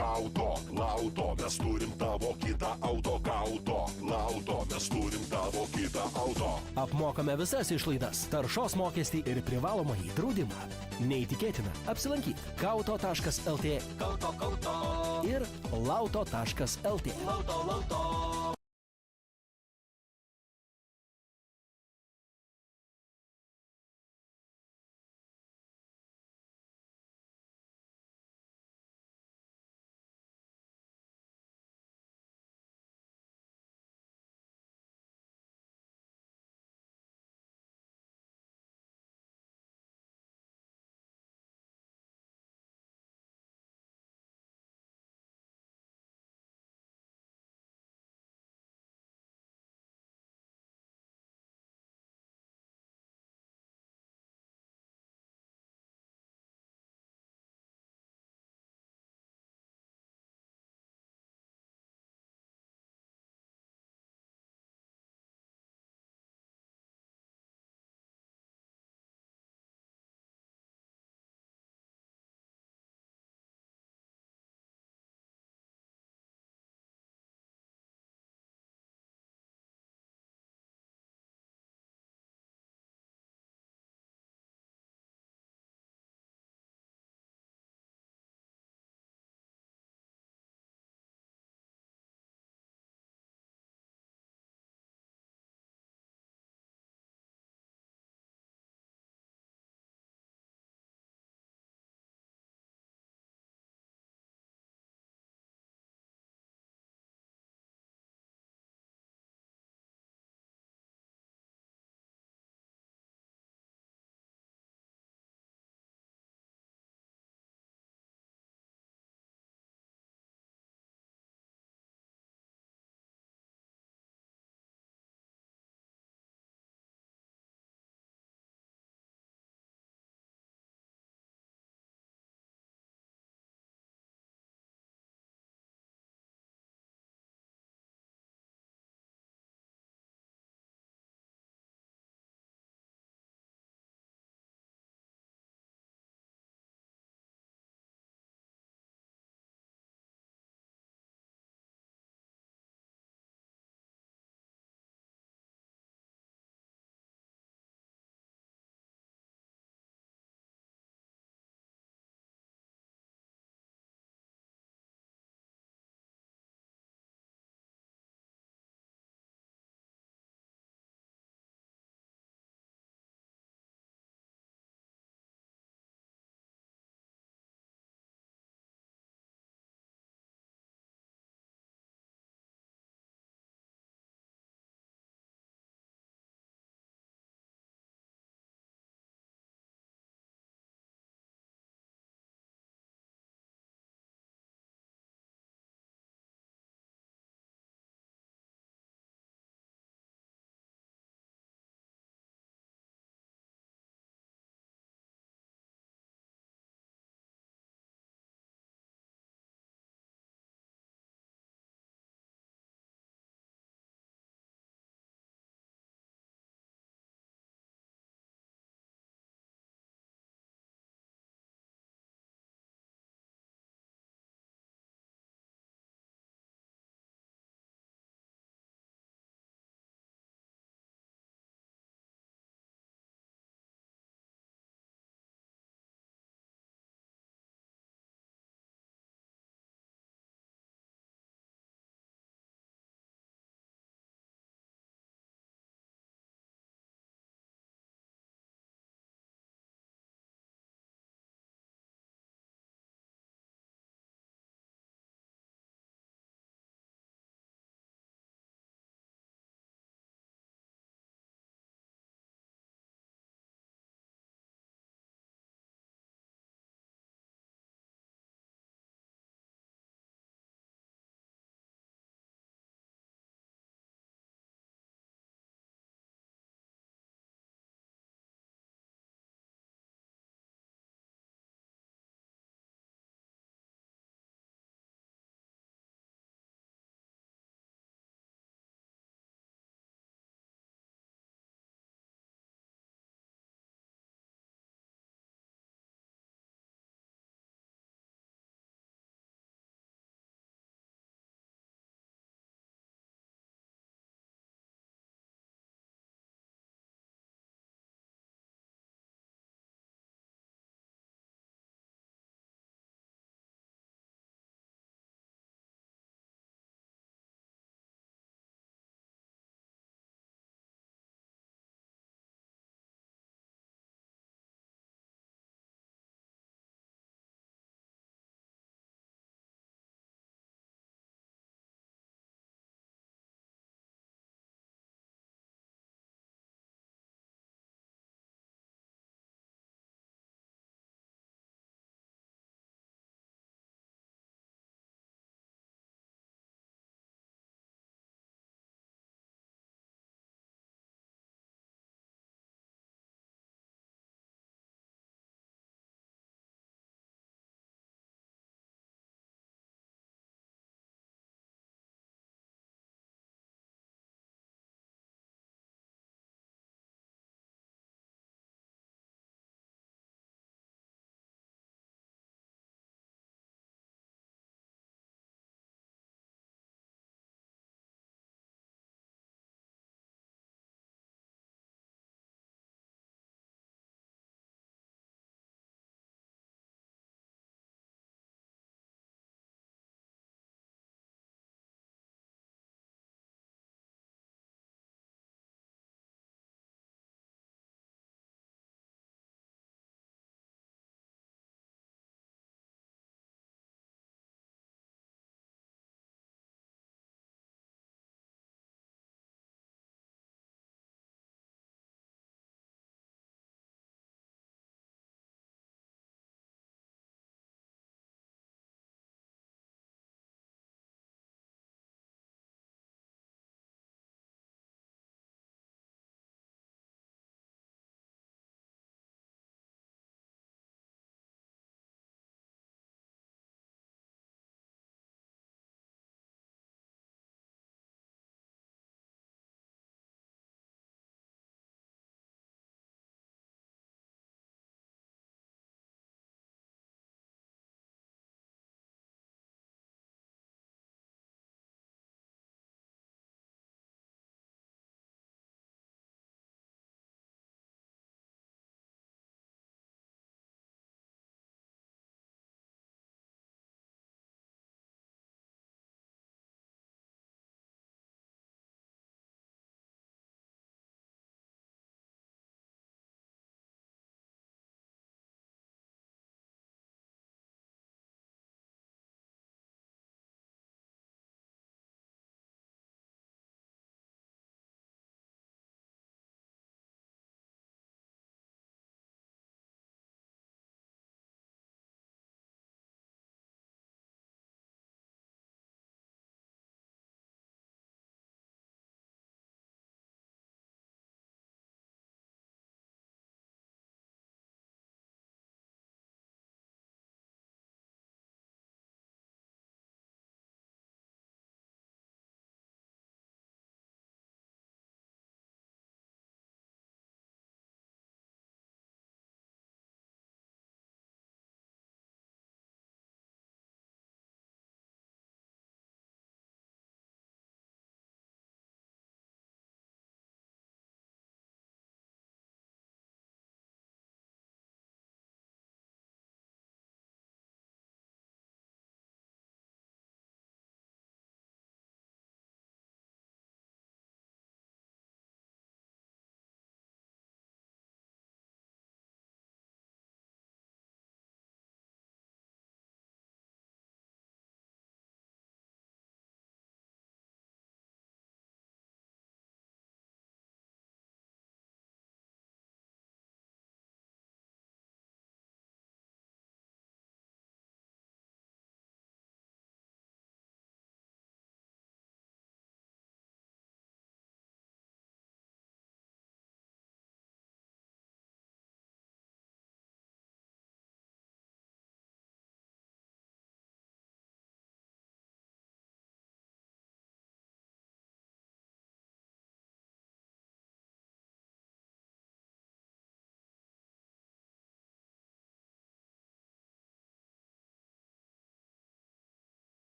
Lauto, mes turim tavo kitą auto. Lauto, mes turim tavo kitą auto. Apmokame visas išlaidas, taršos mokestį ir privalomąjį draudimą. Neįtikėtina, apsilankyk kauto.lt ir lauto.lt.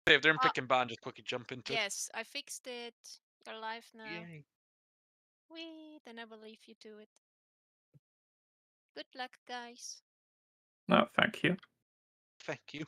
If they're in pick and ban, just quickly jump into it. Yes, I fixed it. You're live now. Yay. Wee, then I will leave you to it. Good luck, guys. No, thank you. Thank you.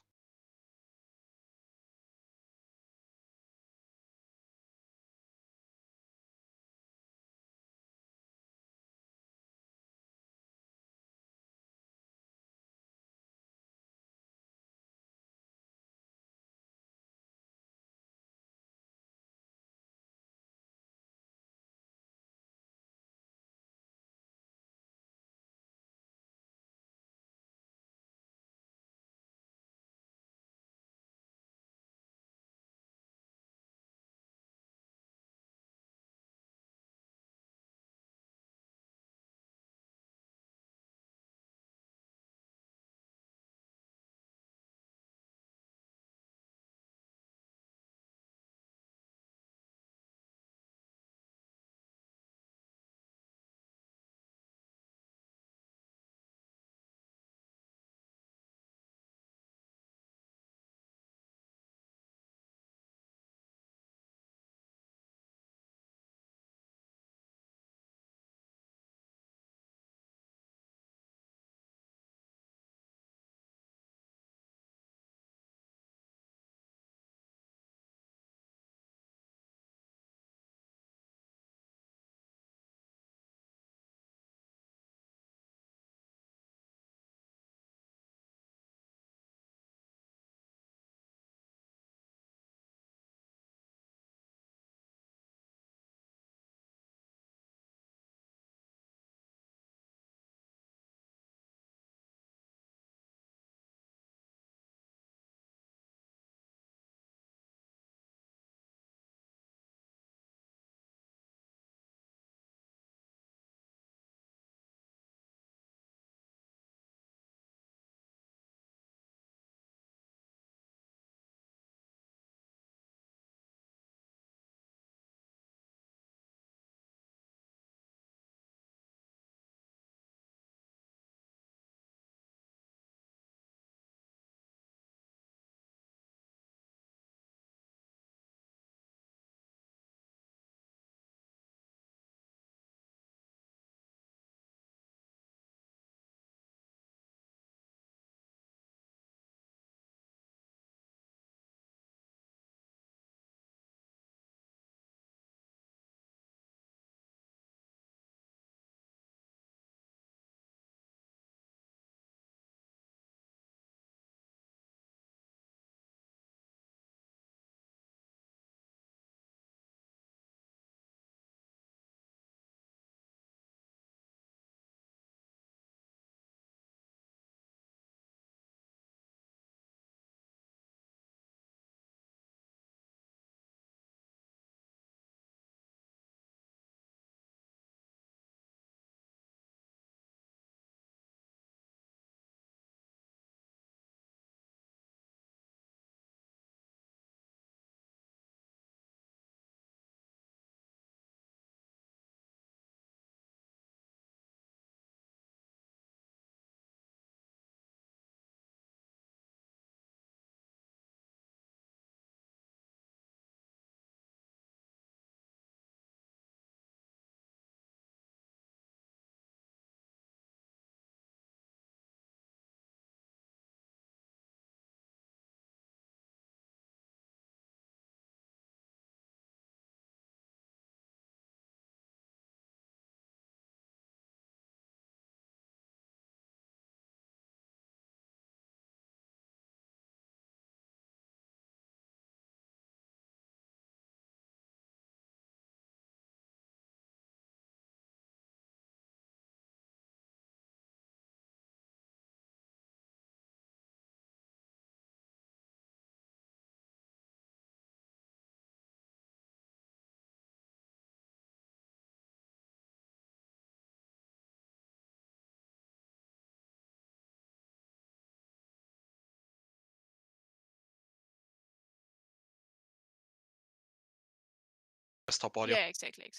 Stop audio. Yeah, exactly.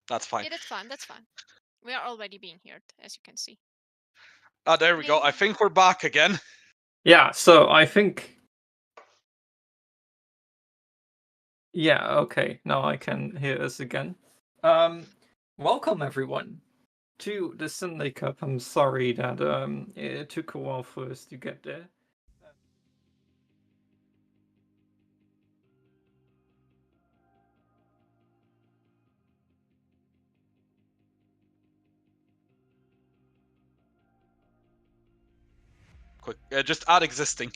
That's fine. Yeah, that's fine. We are already being heard, as you can see. Ah, there we go. I think we're back again. Yeah, so I think... Yeah, okay, now I can hear us again. Welcome everyone to the Sunday Cup. I'm sorry that it took a while for us to get there. Quick, just add existing,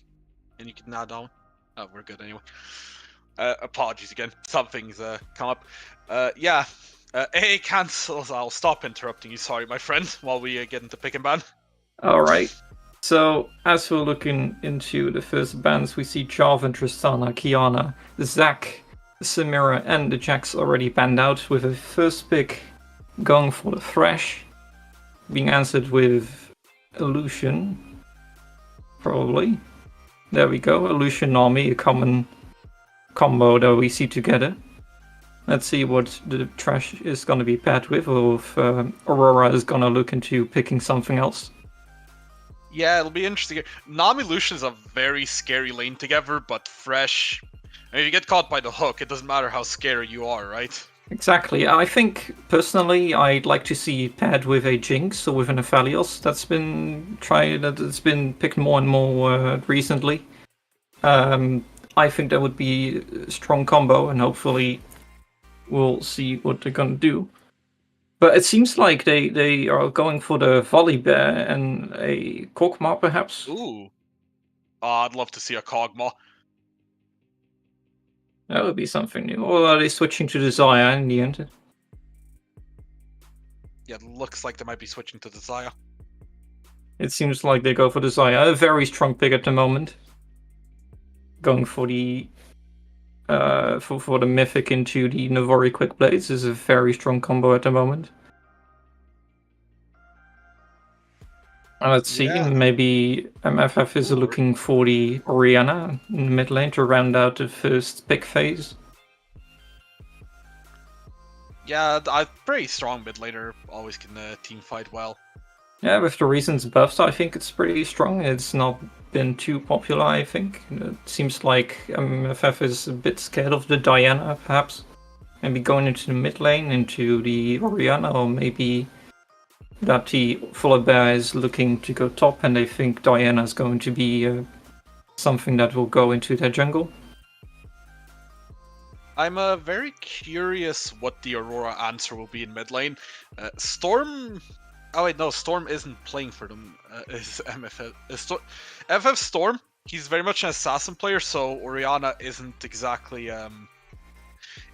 and you can add on. Oh, we're good anyway. Apologies again. Something's come up. Yeah. AA cancels. I'll stop interrupting you. Sorry, my friend. While we get into pick and ban. All right. So as we're looking into the first bans, we see Jarvan, Tristana, Kiana, Zac, Samira, and the Jacks already banned out, with a first pick going for the Thresh, being answered with Illusion, probably. There we go, Illusion Army, a common combo that we see together. Let's see what the Thresh is going to be paired with, or if Aurora is going to look into picking something else. Yeah, it'll be interesting. Nami Lucian is a very scary lane together, but Fresh. If you get caught by the hook, it doesn't matter how scary you are, right? Exactly. I think, personally, I'd like to see paired with a Jinx or with an Aphelios that's been picked more and more recently. I think that would be a strong combo, and hopefully we'll see what they're gonna do. But it seems like they are going for the Volibear and a Kog'Maw, perhaps. Ooh. I'd love to see a Kog'Maw. That would be something new. Or are they switching to the Xayah in the end? Yeah, it looks like they might be switching to the Xayah. It seems like they go for the Xayah. A very strong pick at the moment. Going for the for the Mythic into the Navori Quick Blades is a very strong combo at the moment. Let's see, Yeah. maybe MFF is looking for the Orianna in the mid lane to round out the first pick phase. Yeah, pretty strong mid laner. Always can team fight well. Yeah, with the recent buffs, I think it's pretty strong. It's not been too popular, I think. It seems like MFF is a bit scared of the Diana, perhaps. Maybe going into the mid lane, into the Orianna, or maybe that the Volibear is looking to go top and they think Diana is going to be something that will go into their jungle. I'm very curious what the Aurora answer will be in mid lane. Storm... Oh wait, no, Storm isn't playing for them. Is MFF... MFF Storm, he's very much an assassin player, so Orianna isn't exactly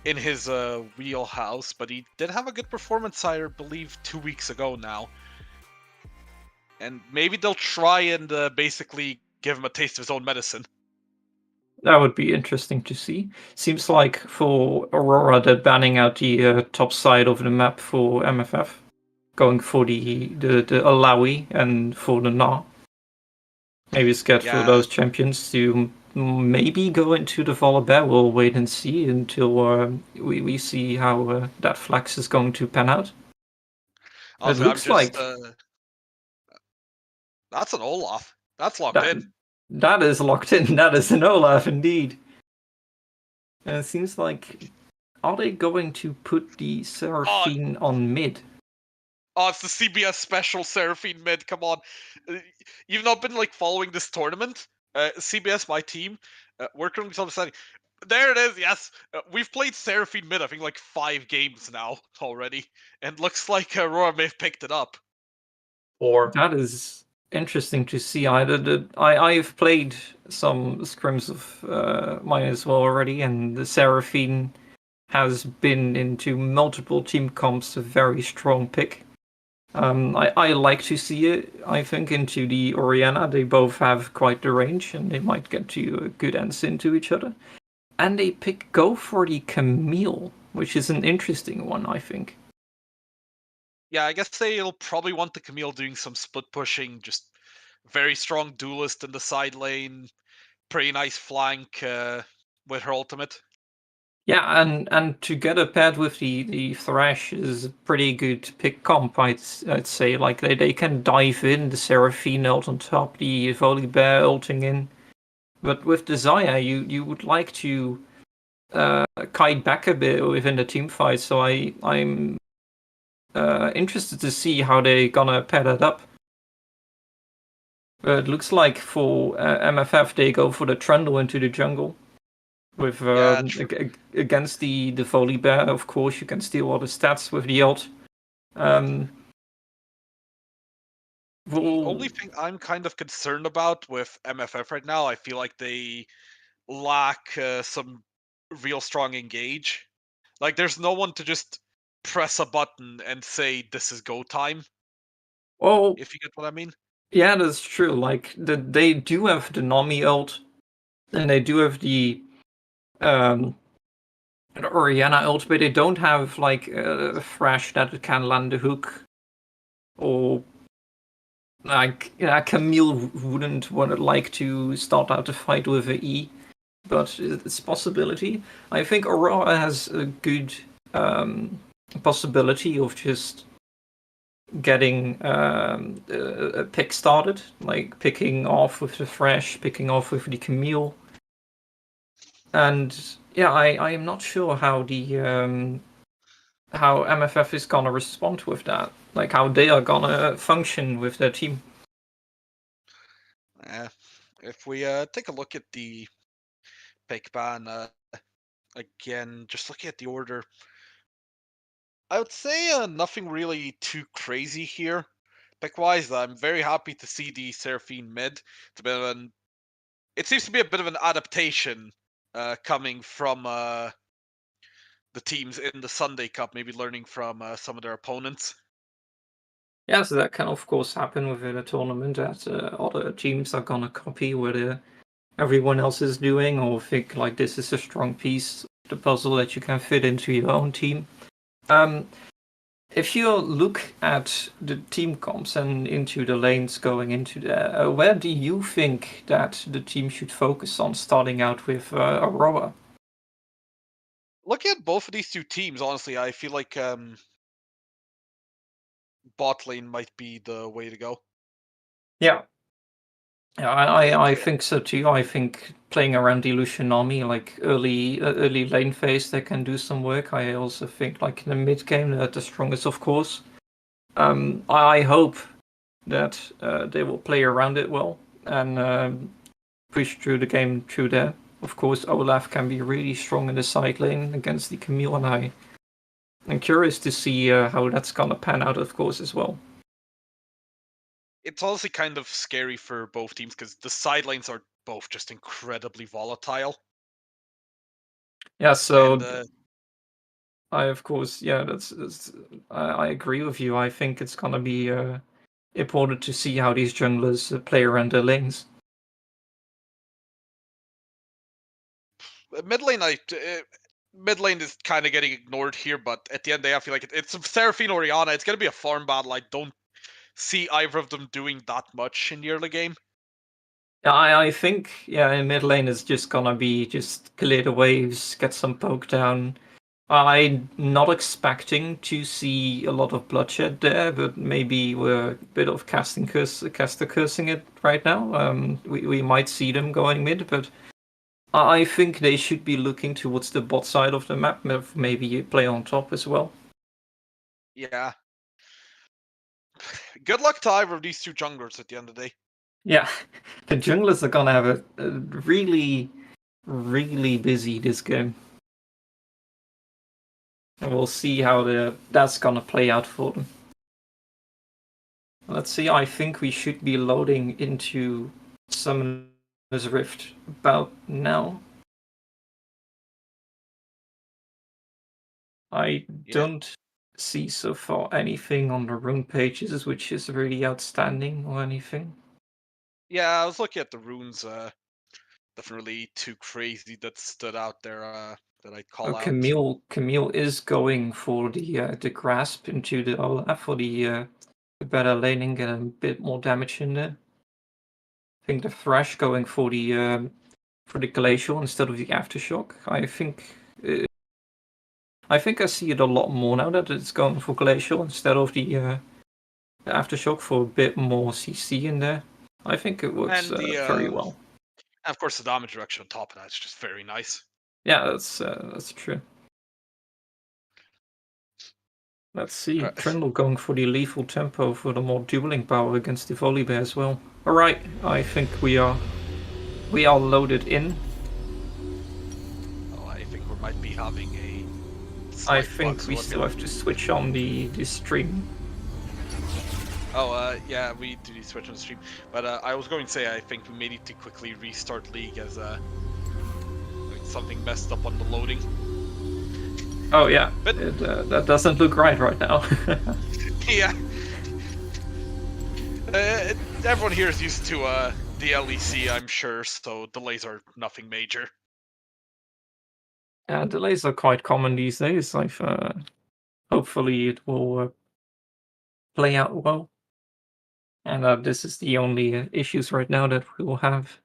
in his wheelhouse, but he did have a good performance, I believe, 2 weeks ago now. And maybe they'll try and basically give him a taste of his own medicine. That would be interesting to see. Seems like for Aurora they're banning out the top side of the map for MFF, going for the Alawi and for the Na. Maybe scared for those champions to maybe go into the Volibear. We'll wait and see until we see how that flex is going to pan out. Also, it looks like that's an Olaf. That's locked in. That is locked in. That is an Olaf indeed. And it seems like, are they going to put the Seraphine on mid? Oh, it's the CBS special Seraphine mid. Come on, you've not been like following this tournament. CBS, my team, we're currently deciding. There it is. Yes, we've played Seraphine mid. I think like 5 games now already, and looks like Aurora may have picked it up. That is interesting to see. I've played some scrims of mine as well already, and the Seraphine has been into multiple team comps, a very strong pick. I like to see it, I think, into the Orianna. They both have quite the range, and they might get to a good ends into each other. And they go for the Camille, which is an interesting one, I think. Yeah, I guess they'll probably want the Camille doing some split pushing, just very strong duelist in the side lane, pretty nice flank with her ultimate. Yeah, and together paired with the Thresh is a pretty good pick comp, I'd say. Like they can dive in, the Seraphine ult on top, the Volibear ulting in. But with the Zaya, you would like to kite back a bit within the team fight, so I'm interested to see how they gonna pair that up. It looks like for MFF they go for the Trundle into the jungle. With against the Volibear, of course, you can steal all the stats with the ult. The only thing I'm kind of concerned about with MFF right now, I feel like they lack some real strong engage. Like, there's no one to just press a button and say this is go time. Well, if you get what I mean. Yeah, that's true. Like they do have the Nami ult, and they do have the Orianna ult, but they don't have like a Thresh that can land the hook, or like Camille wouldn't like to start out the fight with a E, but it's a possibility. I think Aurora has a good possibility of just getting a pick started, like picking off with the Thresh, picking off with the Camille. And yeah, I am not sure how the how MFF is gonna respond with that, like how they are gonna function with their team. If we take a look at the pick ban again, just looking at the order, I would say nothing really too crazy here. Pick-wise, I'm very happy to see the Seraphine mid. It's a bit of an, it seems to be a bit of an adaptation coming from the teams in the Sunday Cup, maybe learning from some of their opponents. Yeah, so that can of course happen within a tournament that other teams are gonna copy what everyone else is doing, or think like this is a strong piece of the puzzle that you can fit into your own team. If you look at the team comps and into the lanes going into there, where do you think that the team should focus on starting out with Aurora? Looking at both of these two teams, honestly, I feel like bot lane might be the way to go. Yeah. Yeah, I think so too. I think playing around Illusion Army, like early lane phase, they can do some work. I also think like in the mid game, they're the strongest, of course. I hope that they will play around it well and push through the game through there. Of course, Olaf can be really strong in the side lane against the Camille, and I'm curious to see how that's gonna pan out, of course, as well. It's honestly kind of scary for both teams because the side lanes are both just incredibly volatile. Yeah, so And I of course, yeah, that's I agree with you. I think it's gonna be important to see how these junglers play around their lanes. mid lane, mid lane is kind of getting ignored here, but at the end of the day, I feel like it's Seraphine Orianna. It's gonna be a farm battle. I don't see either of them doing that much in the early game. Yeah, I think in mid lane is just gonna be just clear the waves, get some poke down. I'm not expecting to see a lot of bloodshed there, but maybe we're a bit of caster cursing it right now. We might see them going mid, but I think they should be looking towards the bot side of the map. Maybe you play on top as well. Yeah. Good luck to either of these two junglers at the end of the day. Yeah, the junglers are gonna have a really, really busy this game. And we'll see how that's gonna play out for them. Let's see, I think we should be loading into Summoner's Rift about now. I don't see so far anything on the rune pages which is really outstanding or anything. Yeah, I was looking at the runes. Nothing really too crazy that stood out there that I'd call out. Camille is going for the grasp into the Olaf for the better laning and a bit more damage in there. I think the Thresh going for the glacial instead of the aftershock. I think I think I see it a lot more now that it's going for Glacial instead of the Aftershock for a bit more CC in there. I think it works And the very well. and of course the damage reduction on top of that is just very nice. Yeah, that's true. Let's see. Trindle going for the lethal tempo for the more dueling power against the Volibear as well. Alright, I think we are loaded in. Oh, I think we might be having a I slight think bug, we so still have to switch on the stream. Oh, yeah, we do need to switch on the stream. But I was going to say, I think we may need to quickly restart League as something messed up on the loading. Oh yeah, But that doesn't look right now. yeah. Everyone here is used to the LEC, I'm sure, so delays are nothing major. Delays are quite common these days. Hopefully it will play out well. And this is the only issues right now that we will have.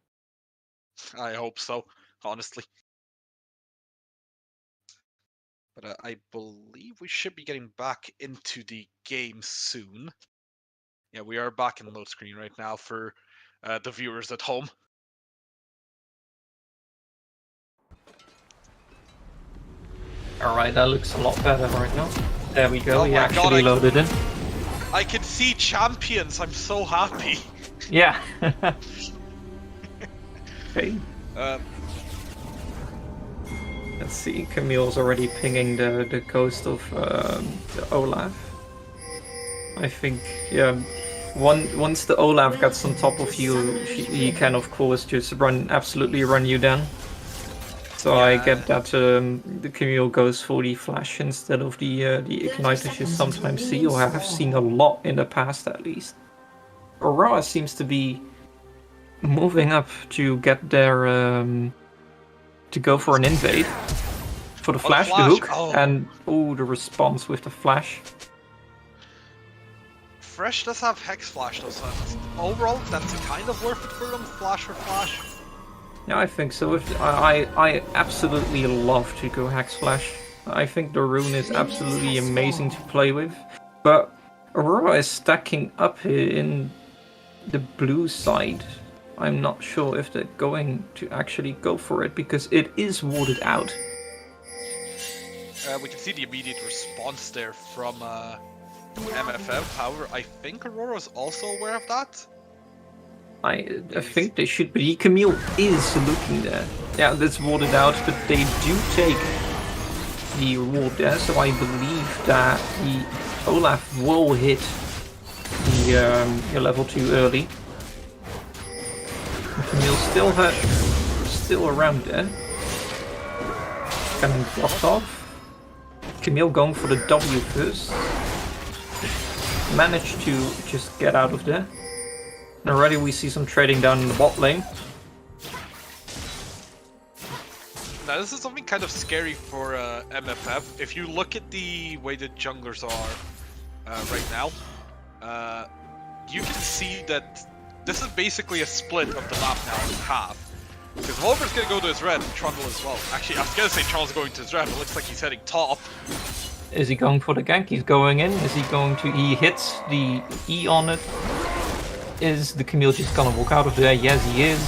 I hope so, honestly. But I believe we should be getting back into the game soon. Yeah, we are back in load screen right now for the viewers at home. Alright, that looks a lot better right now. There we go, Oh we my actually God, loaded in. I can see champions, I'm so happy. Yeah. Okay. Let's see, Camille's already pinging the ghost of the Olaf. I think, yeah, once the Olaf gets on top of you, he can of course just absolutely run you down. So yeah. I get that the Camille goes for the flash instead of the igniters you sometimes see, or have seen a lot in the past at least. Aurora seems to be moving up to get their to go for an invade. For the flash, the hook, and the response with the flash. Fresh does have Hex Flash though, so overall that's kind of worth it for them, flash for flash. Yeah, I think so. I absolutely love to go Hex Flash. I think the rune is absolutely amazing to play with. But Aurora is stacking up in the blue side. I'm not sure if they're going to actually go for it, because it is warded out. We can see the immediate response there from MFF. However, I think Aurora is also aware of that. I think they should be. Camille is looking there. Yeah, that's warded out, but they do take the ward there, so I believe that the Olaf will hit the level 2 early. Camille still around there. Getting blocked off. Camille going for the W first. Managed to just get out of there. And already we see some trading down in the bot lane. Now this is something kind of scary for MFF. If you look at the way the junglers are right now, you can see that this is basically a split of the map now in half. Because Wolver's gonna go to his red and Trundle as well. Actually, I was gonna say Trundle's going to his red, but it looks like he's heading top. Is he going for the gank? He's going in. Is he going to... He hits the E on it. Is the Camille just gonna walk out of there? Yes, he is.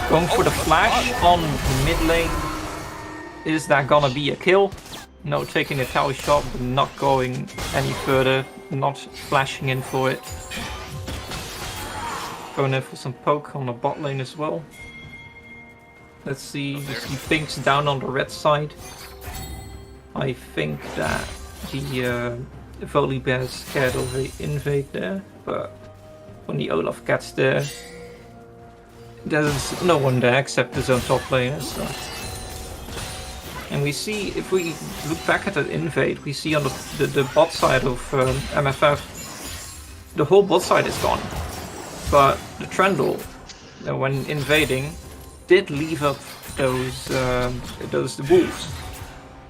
Going for the flash on mid lane. Is that gonna be a kill? No, taking a tower shot, but not going any further. Not flashing in for it. Going in for some poke on the bot lane as well. Let's see, we see things down on the red side. I think that the Volibear is scared of the invade there, but when the Olaf gets there, there's no one there except his own top laner. So. And we see, if we look back at that invade, we see on the bot side of MFF, the whole bot side is gone. But the Trundle, when invading, did leave up those wolves.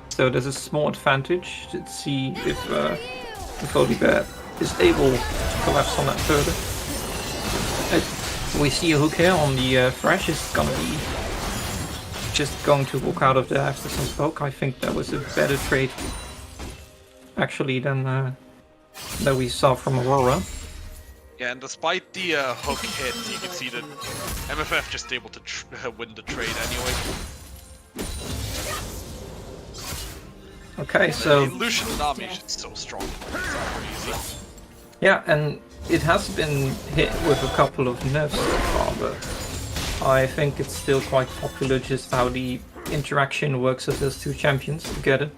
So there's a small advantage. Let's see if the Volibear is able to collapse on that further. We see a hook here on the Thresh. Is gonna be just going to walk out of there after some poke. I think that was a better trade, actually, than that we saw from Aurora. Yeah, and despite the hook hit, you can see that MFF just able to win the trade anyway. Okay, so Lucian Nami is just so strong. It's not crazy. yeah, and it has been hit with a couple of nerfs so far, but I think it's still quite popular just how the interaction works of those two champions together.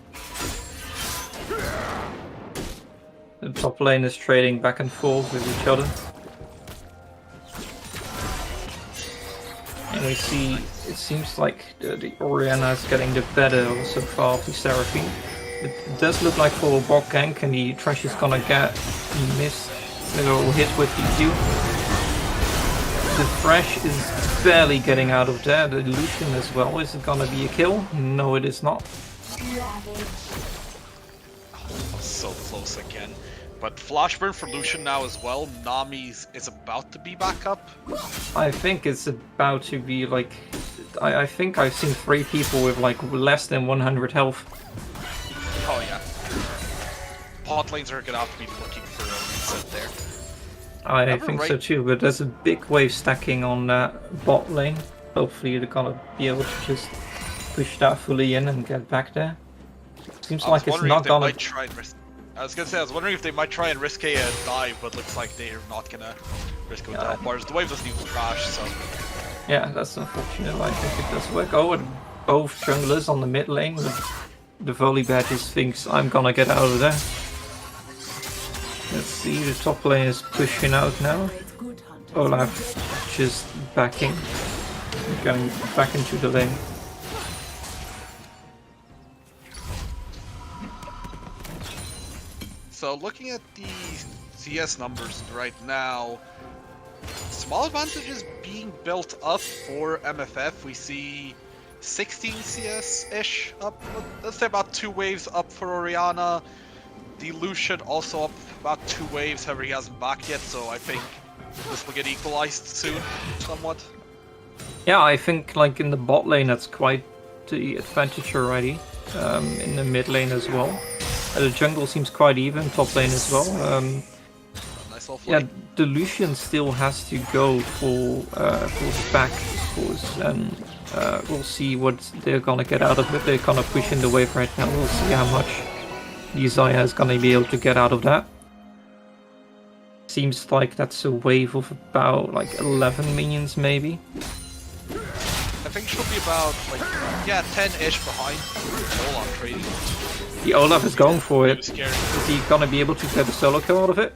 The top lane is trading back and forth with each other. And we see, it seems like the Orianna is getting the better so far of the Seraphine. It does look like for a bot gank, and the Thresh is gonna get missed, a little hit with the Q. The Thresh is barely getting out of there, the Lucian as well. Is it gonna be a kill? No, it is not. So close again. But Flashburn for Lucian now as well. Nami is about to be back up. I think it's about to be like... I think I've seen 3 people with like less than 100 health. Oh yeah. Bot lanes are gonna have to be looking for a reset there. I think so too, but there's a big wave stacking on bot lane. Hopefully they're gonna be able to just push that fully in and get back there. Seems like it's not gonna... I was gonna say, I was wondering if they might try and risk a dive, but looks like they're not gonna risk with the bars. The wave doesn't even crash, so... Yeah, that's unfortunate. I think it does work. Oh, and both junglers on the mid lane. The volley badges thinks I'm gonna get out of there. Let's see, the top lane is pushing out now. Olaf just backing, going back into the lane. So looking at the CS numbers right now, small advantages being built up for MFF. We see 16 CS-ish up, let's say about 2 waves up for Orianna. The Lucian also up about 2 waves, however he hasn't backed yet, so I think this will get equalized soon, somewhat. Yeah, I think like in the bot lane that's quite the advantage already, in the mid lane as well. The jungle seems quite even, top lane as well. Nice little yeah, flank. the Lucian still has to go for the back, of course, and we'll see what they're gonna get out of it. They're gonna push in the wave right now. We'll see how much the Xayah is gonna be able to get out of that. Seems like that's a wave of about like 11 minions maybe. I think she'll be about, like, yeah, 10-ish behind Olaf trading. The Olaf is going for it. Scary. Is he gonna be able to get a solo kill out of it?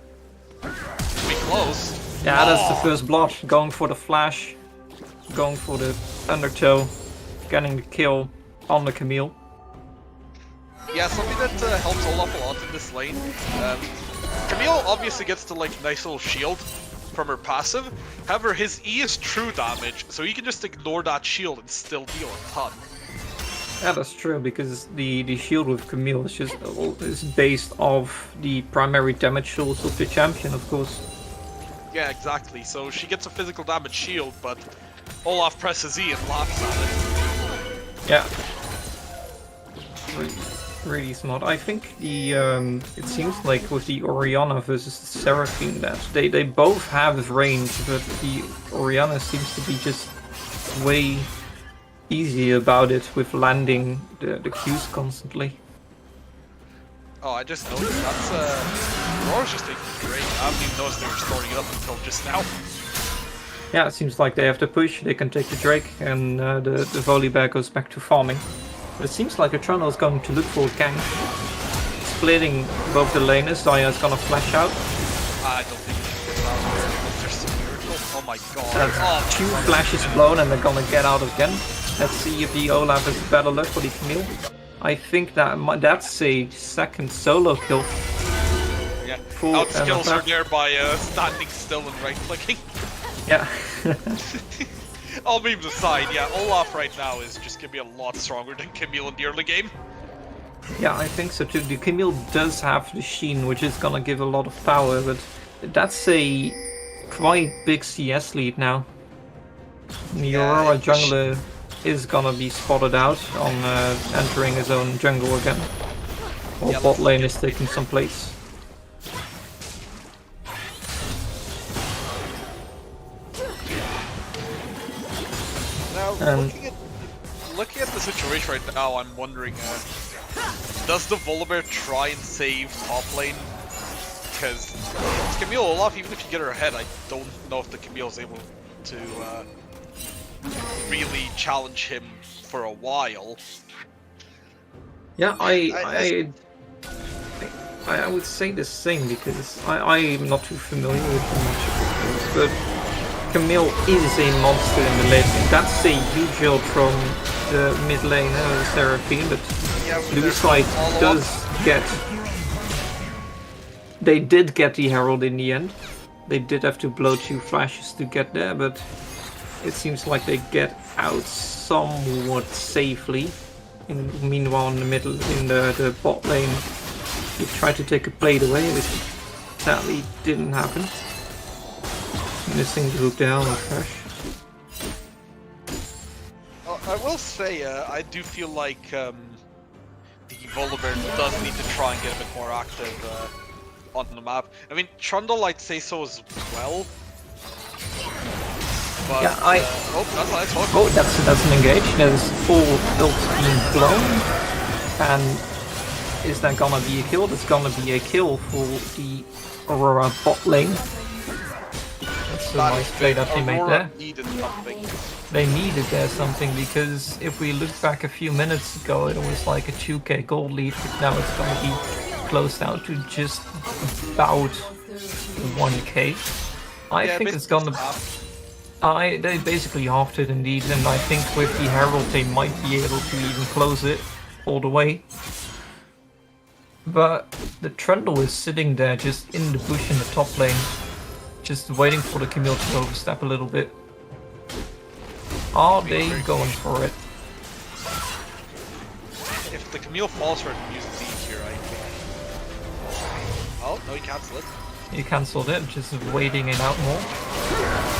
Be close. Yeah, that's the first blood. Going for the flash, going for the undertow, getting the kill on the Camille. Yeah, something that helps Olaf a lot in this lane. Camille obviously gets the like nice little shield from her passive. However, his E is true damage, so he can just ignore that shield and still deal a ton. Yeah, that's true, because the shield with Camille is based off the primary damage source of the champion, of course. Yeah, exactly. So she gets a physical damage shield, but Olaf presses E and laughs at it. Yeah. Really smart. I think the it seems like with the Orianna versus the Seraphine that they both have range, but the Orianna seems to be just way easier about it with landing the Qs constantly. Oh, I just noticed that's Aurora's just taking great. I haven't even noticed they were storing it up until just now. Yeah, it seems like they have to push, they can take the Drake, and the volley bear goes back to farming. But it seems like Eternal is going to look for a gank. Splitting both the laners, Xayah is gonna flash out. I don't think there's some miracle. Oh my god. Two flashes blown and they're gonna get out again. Let's see if the Olaf is better luck for the Camille. I think that's a second solo kill. Yeah, outskills are there by standing still and right clicking. Yeah. All memes aside, yeah, Olaf right now is just gonna be a lot stronger than Camille in the early game. Yeah, I think so too. The Camille does have the Sheen, which is gonna give a lot of power, but that's a quite big CS lead now. The Aurora jungler is gonna be spotted out on entering his own jungle again. While Yeah, bot lane is taking some place. Now, And- looking at the situation right now, I'm wondering, does the Volibear try and save top lane? Because Camille Olaf, even if you get her ahead, I don't know if the Camille is able to really challenge him for a while. Yeah, I would say the same because I'm not too familiar with the matchup, but Camille is a monster in the late lane. That's a huge ult from the mid lane, Seraphine, but Yeah, blue side does get. They did get the Herald in the end. They did have to blow 2 flashes to get there, but it seems like they get out somewhat safely. Meanwhile, in the middle, in the bot lane, he tried to take a plate away, which sadly didn't happen. Missing the hook down and Fresh. I will say, I do feel like the Volibear does need to try and get a bit more active on the map. I mean, Trundle, I'd say so as well. But, Yeah, oh, that's a nice hook. Oh, that's an engage. There's full ult being blown. And is that gonna be a kill? That's gonna be a kill for the Aurora bot lane. That's a nice play that they made there. Needed something. They needed there something because if we look back a few minutes ago, it was like a 2k gold lead, but now it's gonna be closed out to just about 1k. I think it's gonna. They basically halved it indeed, and I think with the Herald they might be able to even close it all the way. But the Trundle is sitting there just in the bush in the top lane, just waiting for the Camille to overstep a little bit. Are they going for it? If the Camille falls for it and uses these here, I think. Oh, no, he cancelled it. You cancelled it, just waiting it out more.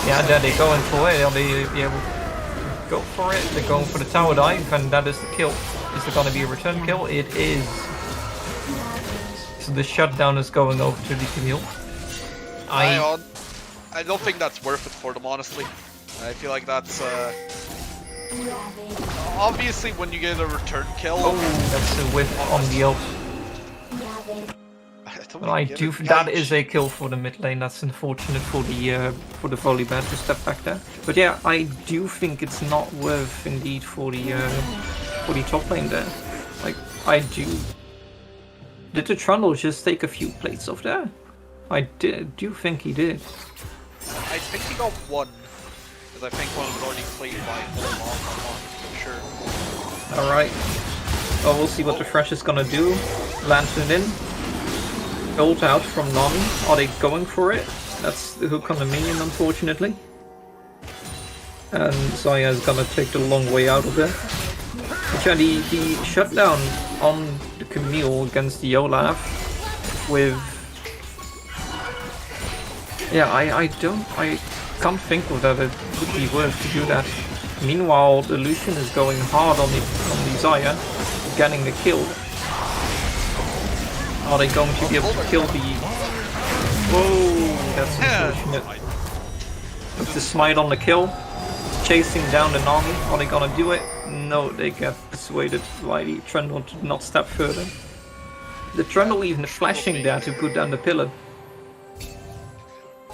Yeah, there they're going for it. They'll be able to go for it. They're going for the tower dive, and that is the kill. Is there going to be a return kill? It is. So the shutdown is going over to the Camille. I don't think that's worth it for them, honestly. I feel like that's obviously when you get a return kill. Oh, that's a whiff on the ult. That is a kill for the mid lane. That's unfortunate for the Volibear to step back there. But yeah, I do think it's not worth indeed for the top lane there. Like I do. Did the Trundle just take a few plates off there? I do think he did. I think he got one. Because I think one was already played by Olaf, I'm not sure. Alright. Well, we'll see what the Fresh is gonna do. Lantern in. Ult out from Nami. Are they going for it? That's the hook on the minion, unfortunately. And Zaya is gonna take the long way out of there. But yeah, the shutdown on the Camille against the Olaf with... Yeah, I can't think of that it would be worth to do that. Meanwhile, the Lucian is going hard on the Zaya, getting the kill. Are they going to be able to kill the... Whoa, that's unfortunate. With the smite on the kill, chasing down the Nami. Are they gonna do it? No, they get persuaded by the Trundle to not step further. The Trundle even flashing there to put down the pillar.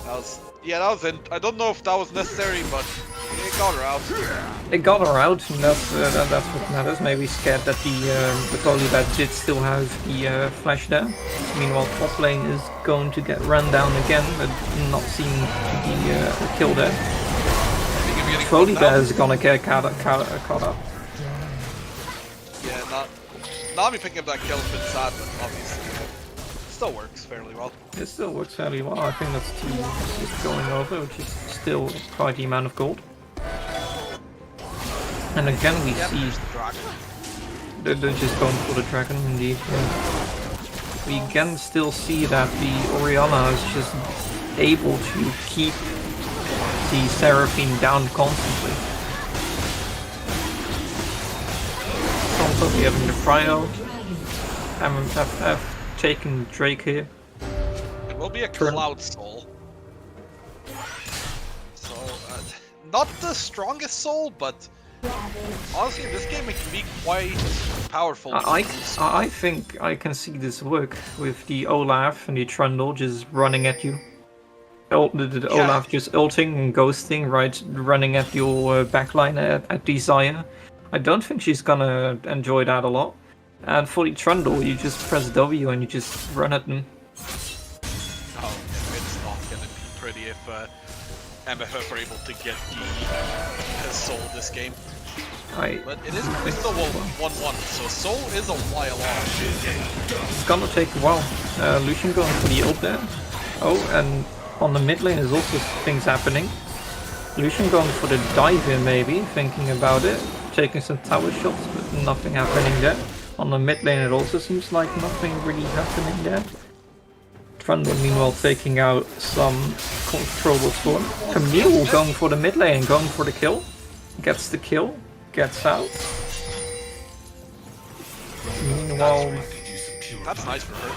That was it. I don't know if that was necessary, but it got her out. They got her out, and that's what matters. Maybe scared that the Volibear did still have the flash there. Meanwhile, top lane is going to get run down again, but not seen to be a kill there. Volibear is gonna get caught up. Yeah, Nami picking up that kill has been sad, but obviously it still works fairly well. It still works fairly well. I think that's 2 just going over, which is still quite the amount of gold. And again we see they're just going for the dragon indeed. Yeah. We again still see that the Orianna is just able to keep the Seraphine down constantly. probably having the Prio. MFF taking Drake here. It will be a Turn. Cloud Soul. So, not the strongest soul, but honestly, in this game it can be quite powerful. I think I can see this work with the Olaf and the Trundle just running at you. The Olaf just ulting and ghosting, right, running at your backline at Desire. I don't think she's gonna enjoy that a lot. And for the Trundle, you just press W and you just run at them. Oh, it's not gonna be pretty if MFF are able to get the Soul this game. But it is still 1-1, so Soul is a while off. It's gonna take a while. Lucian going for the ult there. Oh, and on the mid lane is also things happening. Lucian going for the dive in maybe, thinking about it. Taking some tower shots, but nothing happening there. On the mid lane it also seems like nothing really happening there. Trundle meanwhile taking out some controllable storm. Camille going for the mid lane, going for the kill. Gets the kill, gets out. Meanwhile, That's nice for her.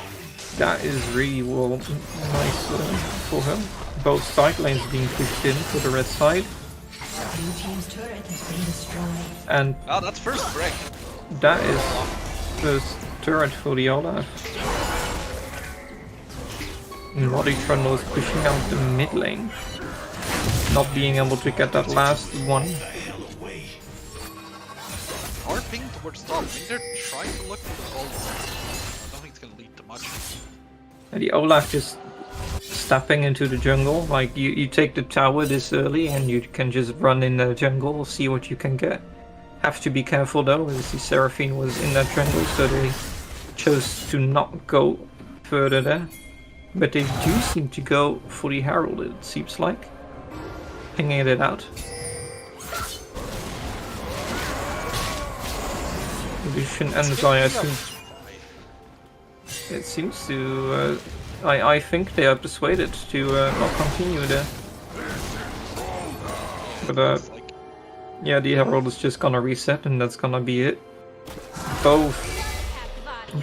that is really well nice for him. Both side lanes being pushed in for the red side. Blue team's turret has been destroyed. And Oh, that's first break. that is first turret for the Olaf. Naughty Trundle is pushing out the mid lane. Not being able to get that last one. Or ping towards top. I mean, they're trying to look for the gold. I don't think it's gonna lead to much. And the Olaf just stepping into the jungle. Like you take the tower this early and you can just run in the jungle, see what you can get. Have to be careful though, as the Seraphine was in that jungle, so they chose to not go further there. But they do seem to go for the Herald, it seems like. Pinging it out. Lucian and Zaya seems to... I think they are persuaded to not continue there. But yeah, the Herald is just gonna reset and that's gonna be it. Both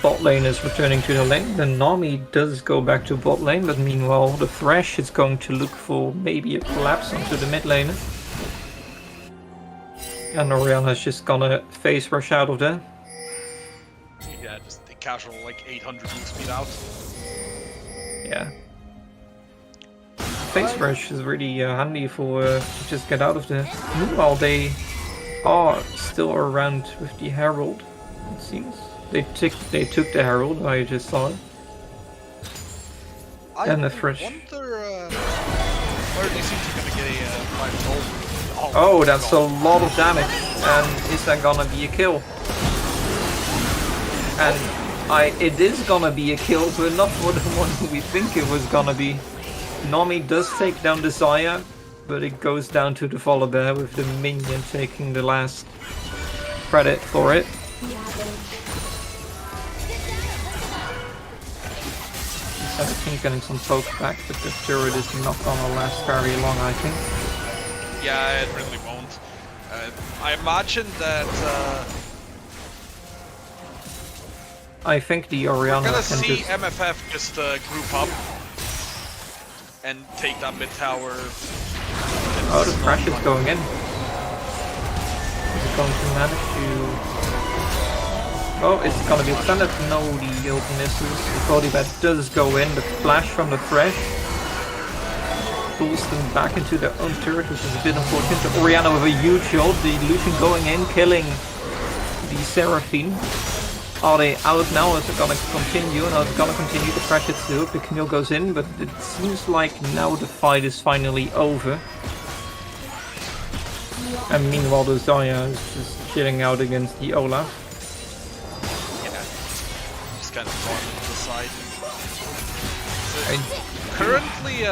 bot lane is returning to the lane, then Nami does go back to bot lane, but meanwhile the Thresh is going to look for maybe a collapse onto the mid lane. And Oriana's just gonna face rush out of there. Yeah, just the casual like 800 move speed out. Yeah. Face rush is really handy for to just get out of there. Meanwhile they are still around with the Herald, it seems. They took the Herald, I just saw it. And the Thresh. I wonder where they seem to gonna get a 5 gold. Oh, that's a lot of damage. And is that gonna be a kill? And it is gonna be a kill, but not for the one we think it was gonna be. Nami does take down the Zaya, but it goes down to the Volibear with the minion taking the last credit for it. I think getting some poke back, but the turret is not gonna last very long, I think. Yeah, it really won't. I imagine that I think the Oriana we're gonna can see just... MFF just group up and take that mid tower. Oh, the Thresh is going in. Is it going to manage to... Oh, it's gonna be extended. No, the ult misses. The Volibear does go in. The flash from the Thresh pulls them back into their own turret, which is a bit unfortunate. The Oriana with a huge ult. The Lucian going in, killing the Seraphine. Are they out now? Is it gonna continue? No, it's gonna continue. The pressure still. The Camille goes in, but it seems like now the fight is finally over. And meanwhile, the Zaya is just chilling out against the Olaf. Kind of going to the side. So currently,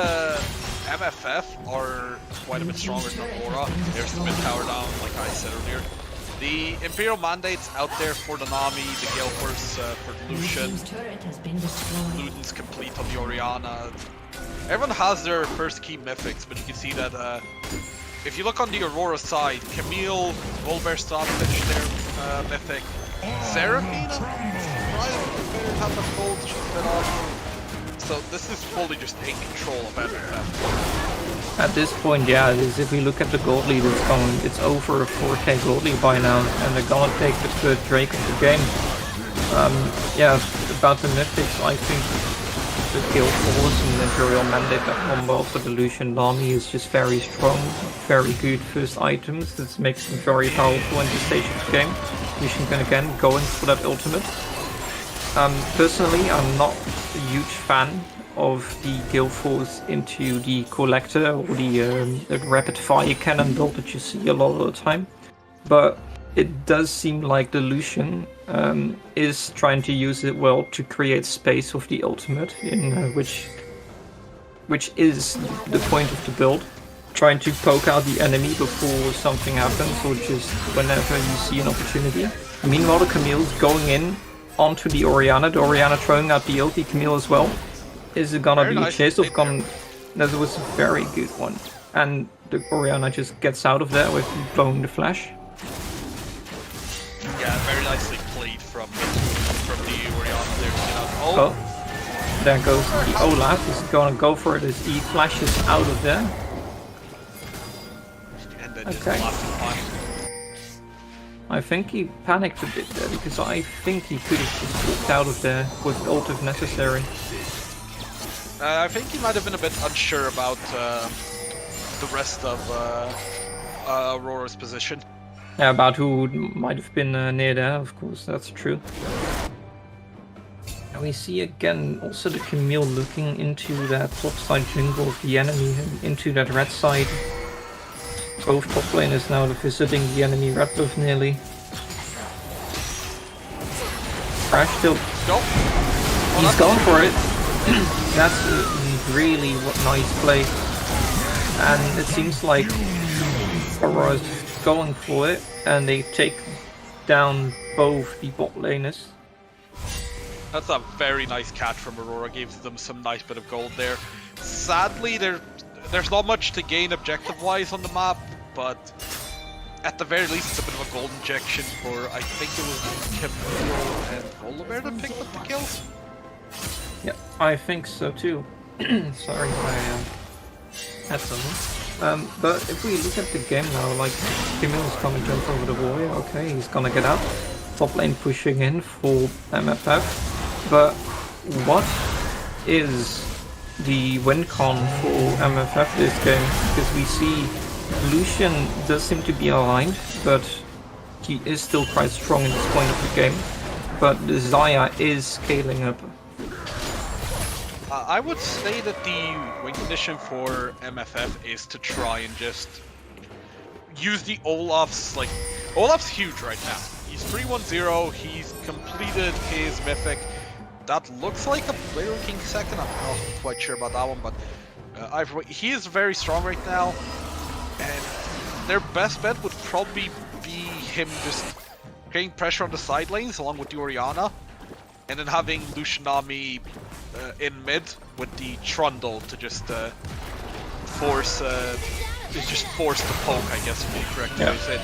MFF are quite a bit stronger than Aurora. There's the mid tower down, like I said earlier. The Imperial Mandate's out there for the Nami, the Gale Force for the Lucian. Luden's complete on the Oriana. Everyone has their first key mythics, but you can see that if you look on the Aurora side, Camille, Volbear Stop finished their mythic. Seraphine, better have the gold, she's a bit off. So this is fully just in control of MFF. At this point, yeah, if we look at the gold lead, it's over a 4k gold lead by now, and they're gonna take the third Drake of the game. Yeah, about the mythics, I think the Guild Force and Imperial Mandate that combo for the Lucian army is just very strong, very good first items. That makes them very powerful in this stage of the game. Lucian can again going for that ultimate. Personally, I'm not a huge fan of the Guild Force into the Collector or the rapid fire cannon build that you see a lot of the time, but it does seem like the Lucian is trying to use it well to create space with the ultimate, in which is the point of the build. Trying to poke out the enemy before something happens, or just whenever you see an opportunity. Meanwhile, the Camille's going in onto the Orianna. The Orianna throwing out the ulti, Camille as well. Is it gonna be a chase of gun? That was a very good one. And the Orianna just gets out of there with blowing the flash. Yeah, very nicely played from the Orianna there. Oh, there goes the Olaf. He's gonna go for it as he flashes out of there. And then just Okay. last time. I think he panicked a bit there, because I think he could have just walked out of there with ult if necessary. I think he might have been a bit unsure about the rest of Aurora's position. Yeah, about who might have been near there, of course, that's true. And we see again also the Camille looking into that top side jungle of the enemy, into that red side. Both top laners now visiting the enemy red buff nearly. Crash still. Nope. He's going for it. That's a really nice play. And it seems like Aurora's going for it, and they take down both the bot laners. That's a very nice catch from Aurora, gives them some nice bit of gold there. Sadly, there's not much to gain objective-wise on the map, but at the very least it's a bit of a gold injection for, I think it was Camille and Oliver that picked up the kills? Yeah, I think so too. Sorry, I had something. But if we look at the game now, like Camille's gonna jump over the warrior, okay, he's gonna get out. Top lane pushing in for MFF. But what is the win con for MFF this game? Because we see Lucian does seem to be aligned, but he is still quite strong in this point of the game. But the Xayah is scaling up. I would say that the win condition for MFF is to try and just use the Olaf's, like, Olaf's huge right now. He's 3-1-0, he's completed his mythic. That looks like a Player King second, I'm not quite sure about that one, but either way, he is very strong right now, and their best bet would probably be him just creating pressure on the side lanes along with the Orianna, and then having Lucianami in mid with the Trundle to just force the poke, I guess would be the correct way to say it.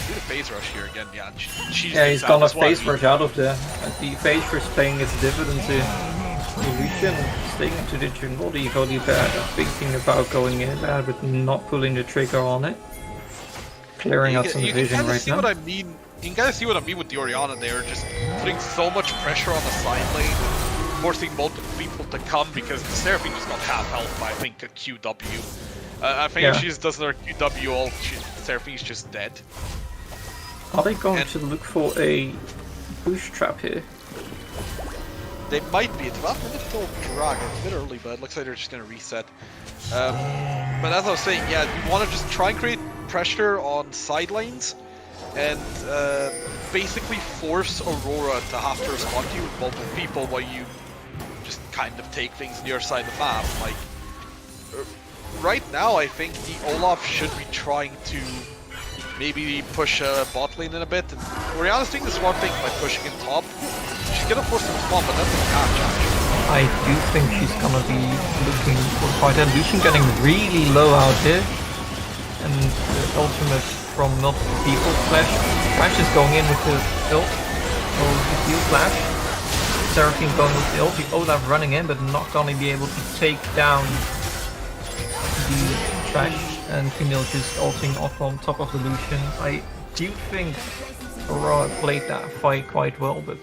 Do the phase rush here again, yeah. Yeah, he's gonna phase rush out of there. And the phase rush paying its dividends here. Lucian staying into the jungle, the Holy Bear thinking about going in there, but not pulling the trigger on it. Clearing out some vision right now. You can kind of see what I mean with the Orianna there, just putting so much pressure on the side lane, forcing multiple people to come, because the Seraphine just got half health by, I think, a QW. I think if she just does another QW ult, Seraphine's just dead. Are they going to look for a bush trap here? They might be. It's about a minute till Dragon. It's a bit early, but it looks like they're just going to reset. But as I was saying, yeah, you want to just try and create pressure on side lanes, and basically force Aurora to have to respond to you with multiple people while you just kind of take things on your side of the map. Like, right now, I think the Olaf should be trying to maybe push bot lane in a bit. And Orianna's doing the smart thing by pushing in top. She's gonna force him to spawn, but that's a catch actually. I do think she's gonna be looking for quite a Lucian getting really low out here. And the ultimate from multiple people. Flash is going in with the ult. Oh, the Q flash. Seraphine going with the ulti. Olaf running in, but not gonna be able to take down the trash. And Camille just ulting off on top of the Lucian. I do think Aurora played that fight quite well, but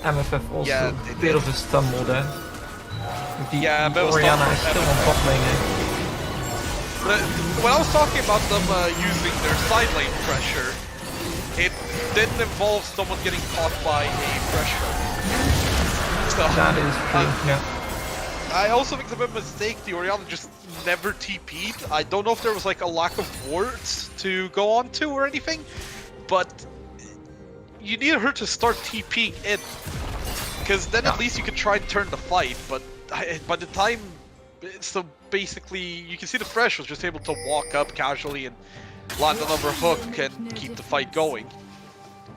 MFF also a bit of a stumble there. Orianna is still on top lane. But when I was talking about them using their side lane pressure, it didn't involve someone getting caught by a pressure. So, that is true, yeah. I also think it's a bit of a mistake. The Orianna just never TP'd. I don't know if there was like a lack of wards to go on to or anything, but you need her to start TPing in, because then at least you can try and turn the fight. But by the time, so basically you can see the Fresh was just able to walk up casually and land another hook and keep the fight going.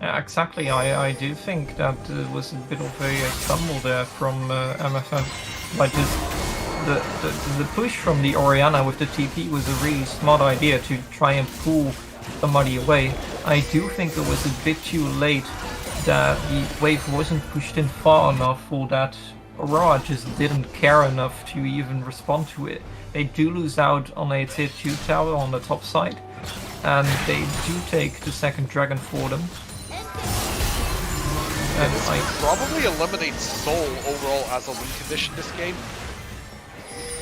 Yeah, exactly. I do think that was a bit of a stumble there from MFF. Like the push from the Orianna with the TP was a really smart idea to try and pull somebody away. I do think it was a bit too late that the wave wasn't pushed in far enough, or that Aurora just didn't care enough to even respond to it. They do lose out on a tier 2 tower on the top side, and they do take the second dragon for them. And this probably eliminates Soul overall as a win condition this game.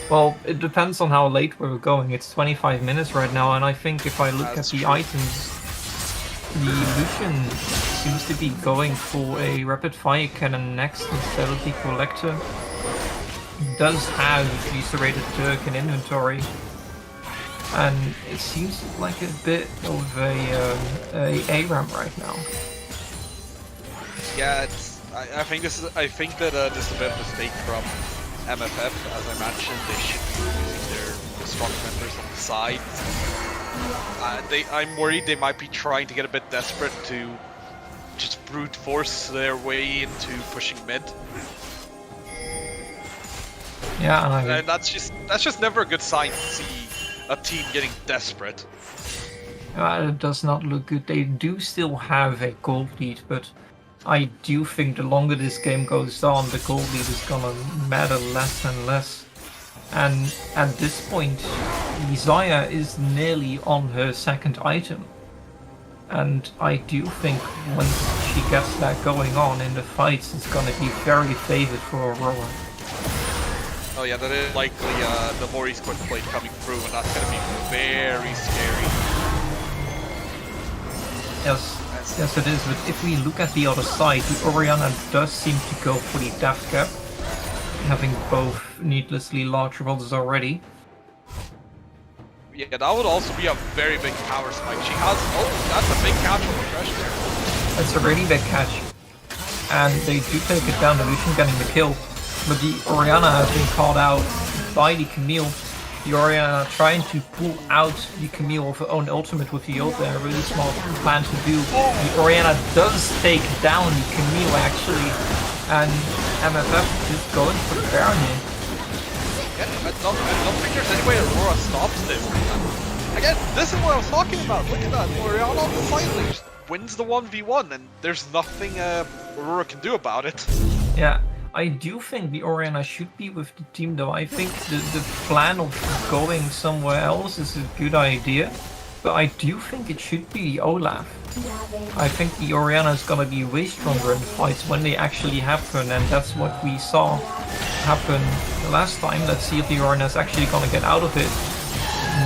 Well, it depends on how late we're going. It's 25 minutes right now, and I think if I look at the items, the Lucian seems to be going for a rapid fire cannon next instead of the Collector. He does have the serrated Dirk in inventory, and it seems like a bit of a ARAM right now. Yeah, I think that this is a bit of a mistake from MFF. As I mentioned, they should be using their strong members on the side. I'm worried they might be trying to get a bit desperate to just brute force their way into pushing mid. Yeah, and that's just never a good sign to see a team getting desperate. It does not look good. They do still have a gold lead, but I do think the longer this game goes on, the gold lead is gonna matter less and less. And at this point, Xayah is nearly on her second item. And I do think once she gets that going on in the fights, it's gonna be very favored for Aurora. Oh yeah, that is likely the Mori's quick plate coming through, and that's gonna be very scary. Yes it is, but if we look at the other side, the Orianna does seem to go for the death cap, having both needlessly large rolls already. Yeah, that would also be a very big power spike. She has, that's a big catch on the Fresh there. That's a really big catch. And they do take it down, the Lucian getting the kill. But the Orianna has been called out by the Camille. The Orianna trying to pull out the Camille of her own ultimate with the ult there. A really small plan to do. The Orianna does take down the Camille actually. And MFF is going for the Baron here. Yeah, I don't think there's any way Aurora stops this. Again, this is what I was talking about. Look at that. Orianna on the side lane just wins the 1v1, and there's nothing Aurora can do about it. Yeah. I do think the Orianna should be with the team though. I think the plan of going somewhere else is a good idea, but I do think it should be Olaf. I think the Orianna is gonna be way stronger in fights when they actually happen, and that's what we saw happen last time. Let's see if the Orianna is actually gonna get out of it.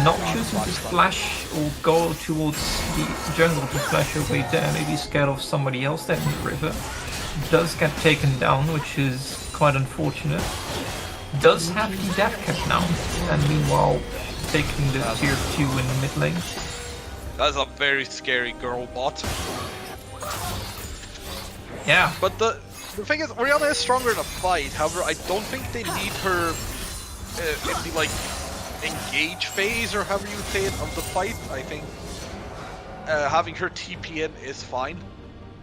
Not choosing to flash or go towards the jungle to flash away there, maybe scared of somebody else there in the river. Does get taken down, which is quite unfortunate. Does have the death cap now, and meanwhile taking the tier 2 in the mid lane. That's a very scary girl bot. Yeah. But the thing is, Orianna is stronger in a fight. However, I don't think they need her in the like engage phase or however you say it of the fight. I think having her TP in is fine.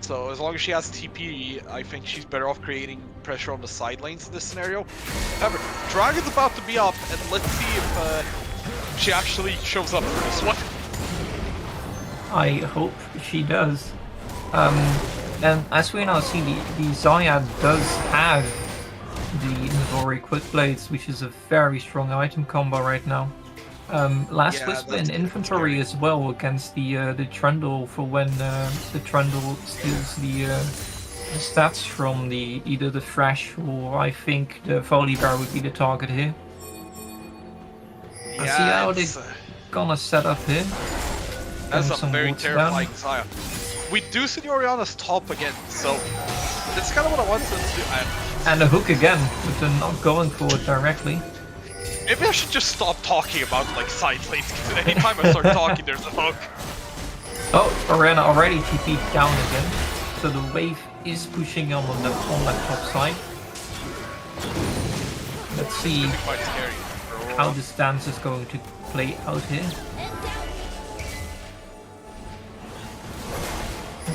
So as long as she has TP, I think she's better off creating pressure on the side lanes in this scenario. However, Dragon's about to be up, and let's see if she actually shows up for this one. I hope she does. And as we now see, the Zarya does have the inventory quick blades, which is a very strong item combo right now. Last Yeah, Whisper that's in inventory scary. as well against the Trundle for when the Trundle steals the stats from either the Thresh or I think the Volibear would be the target here. I see Yeah, how it's, they're gonna set up here. that's Getting a some very wards down. terrifying Zarya. We do see the Orianna's top again, so that's kind of what I wanted to do. And a hook again, but they're not going for it directly. Maybe I should just stop talking about like side lanes, because anytime I start talking, there's a hook. Oh, Orianna already TP'd down again. So the wave is pushing on that top side. Let's see It's quite scary. for Aurora. how this dance is going to play out here.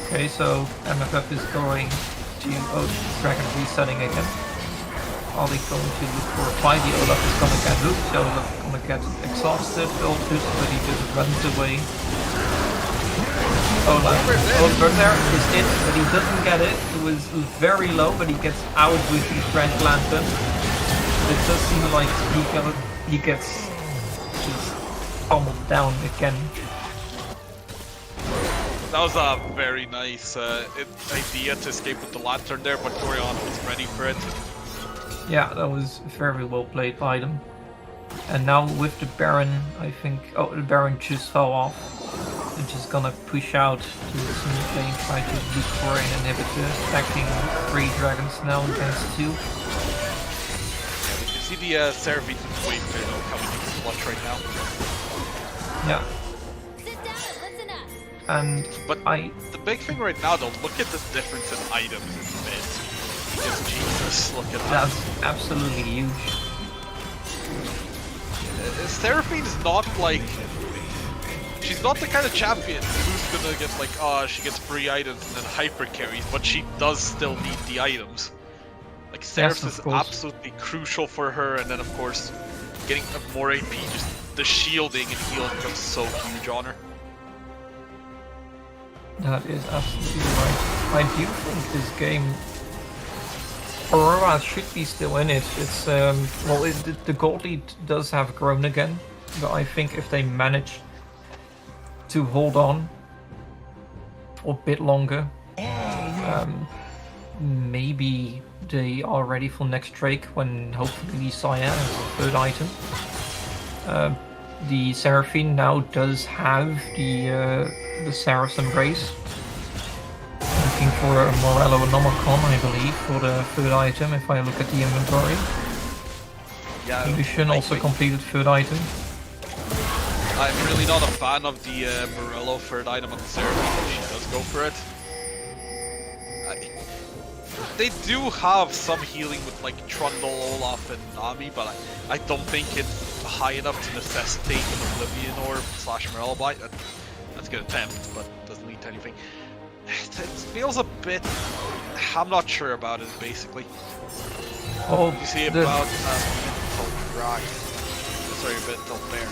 Okay, so MFF is going to... Oh, Dragon resetting again. Are they going to look for a fight? The Olaf is gonna get hooked, the Olaf is gonna get exhausted, ulted, but he just runs away. Olaf there is it, but he doesn't get it. It was very low, but he gets out with the Grand Lantern. It does seem like he gets just pummeled down again. That was a very nice idea to escape with the lantern there, but Orianna was ready for it. Yeah, that was very well played by them. And now with the Baron, I think... Oh, the Baron just fell off. They're just gonna push out to the smooth lane, try to look for an inhibitor, stacking 3 dragons now against 2. Yeah, we can see the Seraphine wave coming into clutch right now. Yeah. And But I... the big thing right now, though, look at the difference in items in mid. Because Jesus, look at that. That's absolutely huge. Seraphine's not like... She's not the kind of champion who's gonna get like, she gets free items and then hyper carries, but she does still need the items. Like, Seraphs Yes, of is course. absolutely crucial for her, and then of course, getting more AP, just the shielding and healing becomes so huge on her. That is absolutely right. I do think this game... Aurora should be still in it. It's, well, the gold lead does have grown again, but I think if they manage to hold on a bit longer, maybe they are ready for next Drake when hopefully the Saya has a 3rd item. The Seraphine now does have the Seraph's Embrace. Looking for a Morello Nomicon, I believe, for the 3rd item if I look at the inventory. Yeah, Lucian also completed 3rd item. I'm really not a fan of the Morello 3rd item on the Seraphine. She does go for it. They do have some healing with like Trundle, Olaf, and Nami, but I don't think it's high enough to necessitate an Oblivion Orb / Morello Bite. That's good attempt, but doesn't lead to anything. It feels a bit... I'm not sure about it, basically. Oh, You see about Mental Drag. Sorry, Mental Bear.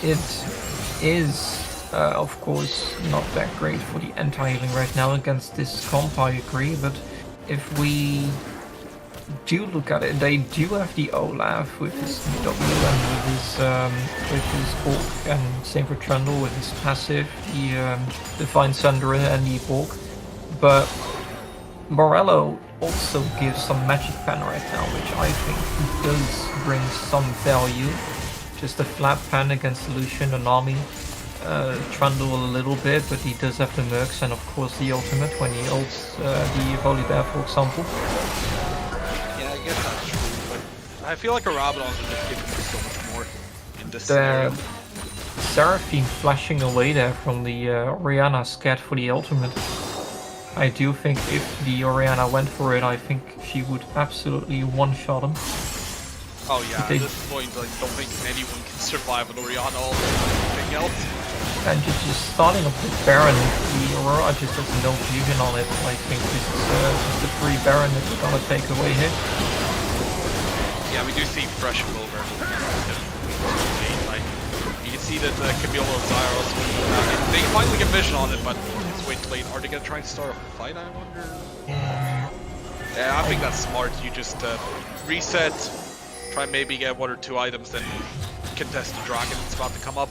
it is, of course, not that great for the anti-healing right now against this comp, I agree, but if we do look at it, they do have the Olaf with his W and with his Orc, and same for Trundle with his passive, the Divine Sunderer and the Orc. But Morello also gives some magic pen right now, which I think does bring some value. Just a flat pen against Lucian and Nami. Trundle a little bit, but he does have the Mercs and of course the ultimate when he ults the Volibear, for example. Yeah, I guess that's true, but I feel like a Rabadon would just give me so much more in this scenario. The Seraphine flashing away there from the Orianna scared for the ultimate. I do think if the Orianna went for it, I think she would absolutely one-shot him. Oh yeah, at this point I don't think anyone can survive an Orianna or anything else. And just starting off with Baron, the Aurora just has no fusion on it. I think this is just a free Baron that we're gonna take away here. Yeah, we do see fresh Wilbur. You can see that Camilo and Zyros, they finally get vision on it, but it's Wait, are they gonna try and start a fight, I wonder? Yeah, I think that's smart. You just reset, try maybe get 1 or 2 items, then contest the dragon that's about to come up.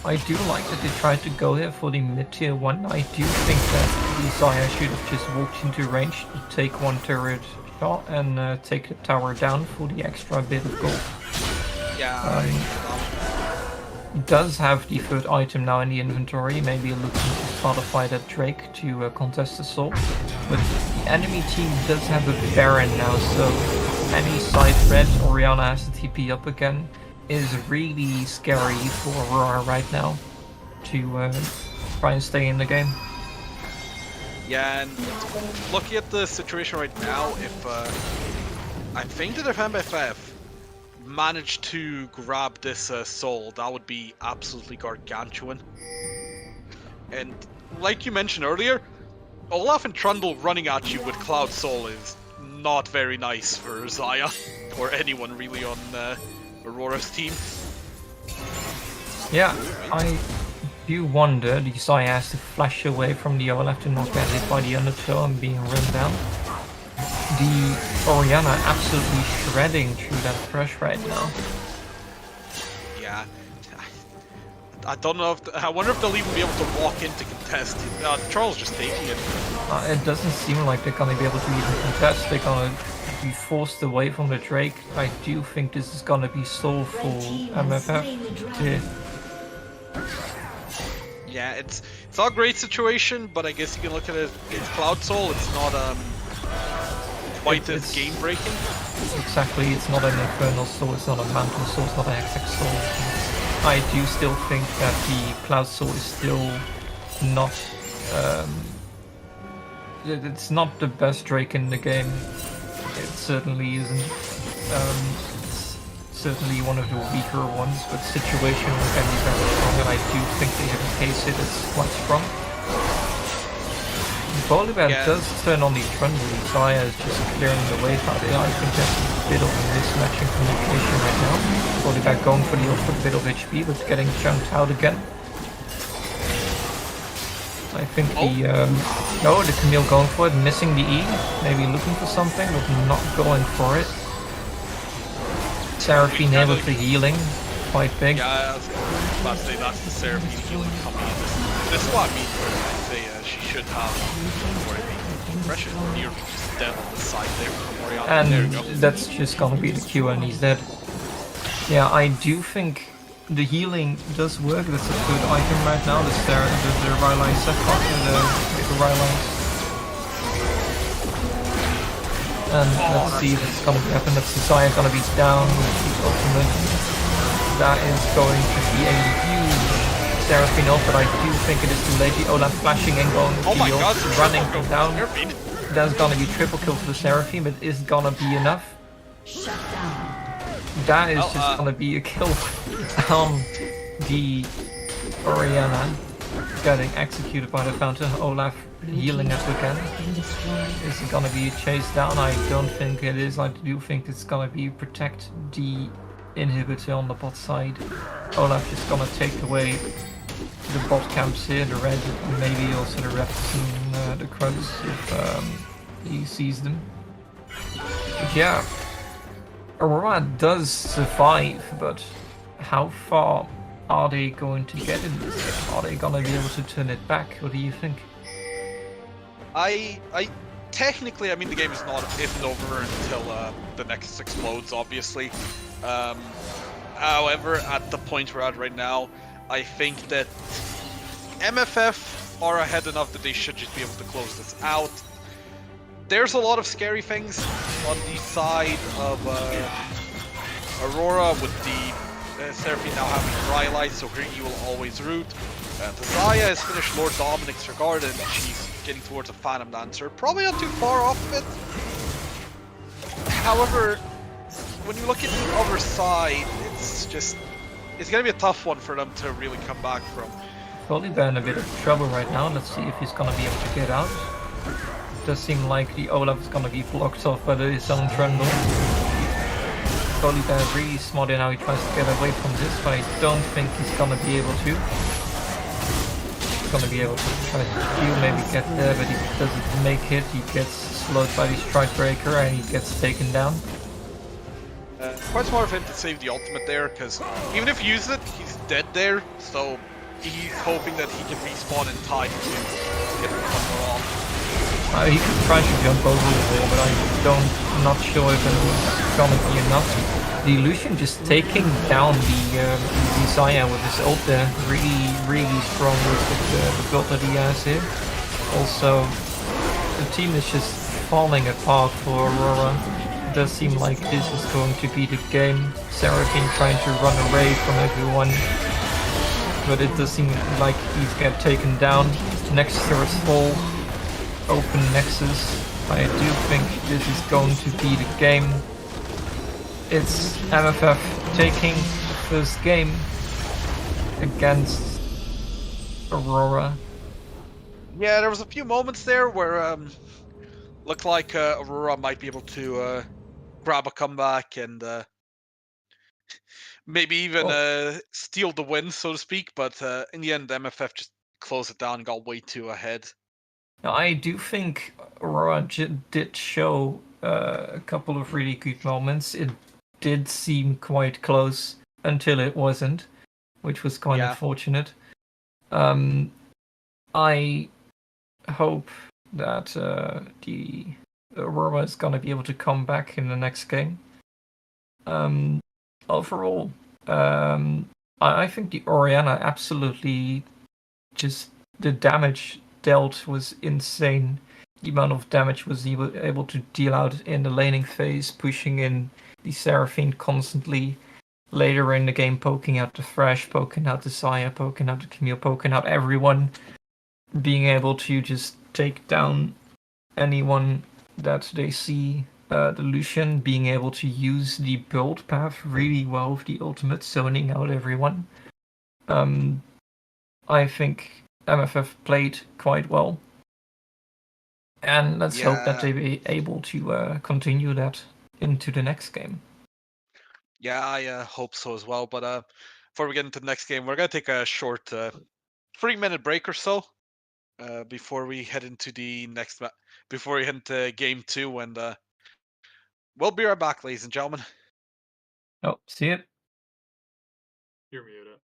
I do like that they tried to go there for the mid-tier 1. I do think that Xayah should have just walked into range to take 1 turret shot and take the tower down for the extra bit of gold. Yeah. Does have the 3rd item now in the inventory, maybe looking to start a fight at Drake to contest the soul. But the enemy team does have a Baron now, so any side threat Orianna has to TP up again is really scary for Aurora right now to try and stay in the game. Yeah, and looking at the situation right now, if I think that if MFF managed to grab this soul, that would be absolutely gargantuan. And like you mentioned earlier, Olaf and Trundle running at you with Cloud Soul is not very nice for Xayah or anyone really on Aurora's team. Yeah, I do wonder the Xayah has to flash away from the Olaf to not get hit by the Undertow and being run down. The Orianna absolutely shredding through that thrush right now. Yeah, I don't know if I wonder if they'll even be able to walk into contest. Charles just taking it. It doesn't seem like they're gonna be able to even contest. They're gonna be forced away from the Drake. I do think this is gonna be soul for MFF. Yeah, it's not a great situation, but I guess you can look at it. It's Cloud Soul. It's not quite as game breaking. Exactly, it's not an Infernal Soul, it's not a Mountain Soul, it's not an XX Soul. I do still think that the Cloud Soul is still not... it's not the best Drake in the game. It certainly isn't. It's certainly one of the weaker ones, but situational can be very strong, and I do think they have a case here that's quite strong. Volibear does turn on the Trundle. Xayah is just clearing the way out there. I think that's a bit of a mismatch in communication right now. Volibear going for the ultimate bit of HP, but getting jumped out again. I think the Camille going for it, missing the E, maybe looking for something, but not going for it. Seraphine able to healing, quite big. Yeah, I was about to say that's the Seraphine healing coming in. This is what I mean. I say she should have more pressure. You're just dead on the side there from Orianna. And there you go. that's just gonna be the Q and he's dead. Yeah, I do think the healing does work. That's a good item right now. The Rylai Sapphire, the Rylai. And let's see if it's gonna happen. That's Xayah gonna be down with the ultimate. That is going to be a huge Seraphine ult, but I do think it is too late. The Olaf flashing and going Oh my god, running down. Seraphine. That's gonna be triple kill for the Seraphine, but is gonna be enough. Shut down. That is just gonna be a kill. The Orianna getting executed by the fountain. Olaf healing up again. Is it gonna be a chase down? I don't think it is. I do think it's gonna be protect the inhibitor on the bot side. Olaf is gonna take away the bot camps here, the red, and maybe also the reps and the crows if he sees them. But yeah, Aurora does survive, but how far are they going to get in this game? Are they gonna be able to turn it back? What do you think? I technically, I mean, the game isn't over until the Nexus explodes, obviously. However, at the point we're at right now, I think that MFF are ahead enough that they should just be able to close this out. There's a lot of scary things on the side of Aurora with the Seraphine now having Rylai, so here you will always root. The Xayah has finished Lord Dominic's Regard and she's getting towards a Phantom Dancer. Probably not too far off of it. However, when you look at the other side, it's gonna be a tough one for them to really come back from. Volibear in a bit of trouble right now. Let's see if he's gonna be able to get out. Does seem like the Olaf is gonna be blocked off by his own Trundle. Volibear is really smart in how he tries to get away from this, but I don't think he's gonna be able to. gonna be able to try to Q, maybe get there, but he doesn't make it. He gets slowed by the Strike Breaker and he gets taken down. Quite smart of him to save the ultimate there, because even if he uses it, he's dead there, so he's hoping that he can respawn in time to get the thunder off. He could try to jump over the wall, but I'm not sure if it's gonna be enough. The Lucian just taking down the Zaya with his ult there, really strong with the build that he has here. Also, the team is just falling apart for Aurora. It does seem like this is going to be the game. Seraphine trying to run away from everyone, but it does seem like he's get taken down. Nexus is full, open Nexus. I do think this is going to be the game. It's MFF taking the first game against Aurora. Yeah, there was a few moments there where looked like Aurora might be able to grab a comeback and maybe even steal the win, so to speak. But in the end, MFF just closed it down and got way too ahead. Now, I do think Aurora did show a couple of really good moments. It did seem quite close until it wasn't, which was kind of fortunate. I hope that the Aurora is gonna be able to come back in the next game. Overall, I think the Orianna absolutely just the damage dealt was insane. The amount of damage was able to deal out in the laning phase, pushing in the Seraphine constantly. Later in the game, poking out the Thresh, poking out the Saya, poking out the Camille, poking out everyone. Being able to just take down anyone that they see. The Lucian being able to use the build path really well with the ultimate, zoning out everyone. I think MFF played quite well. And let's hope that they be able to continue that into the next game. Yeah, I hope so as well. But before we get into the next game, we're going to take a short 3-minute break or so before we head into the next before we head into game 2. And we'll be right back, ladies and gentlemen. Oh, see it? You're muted.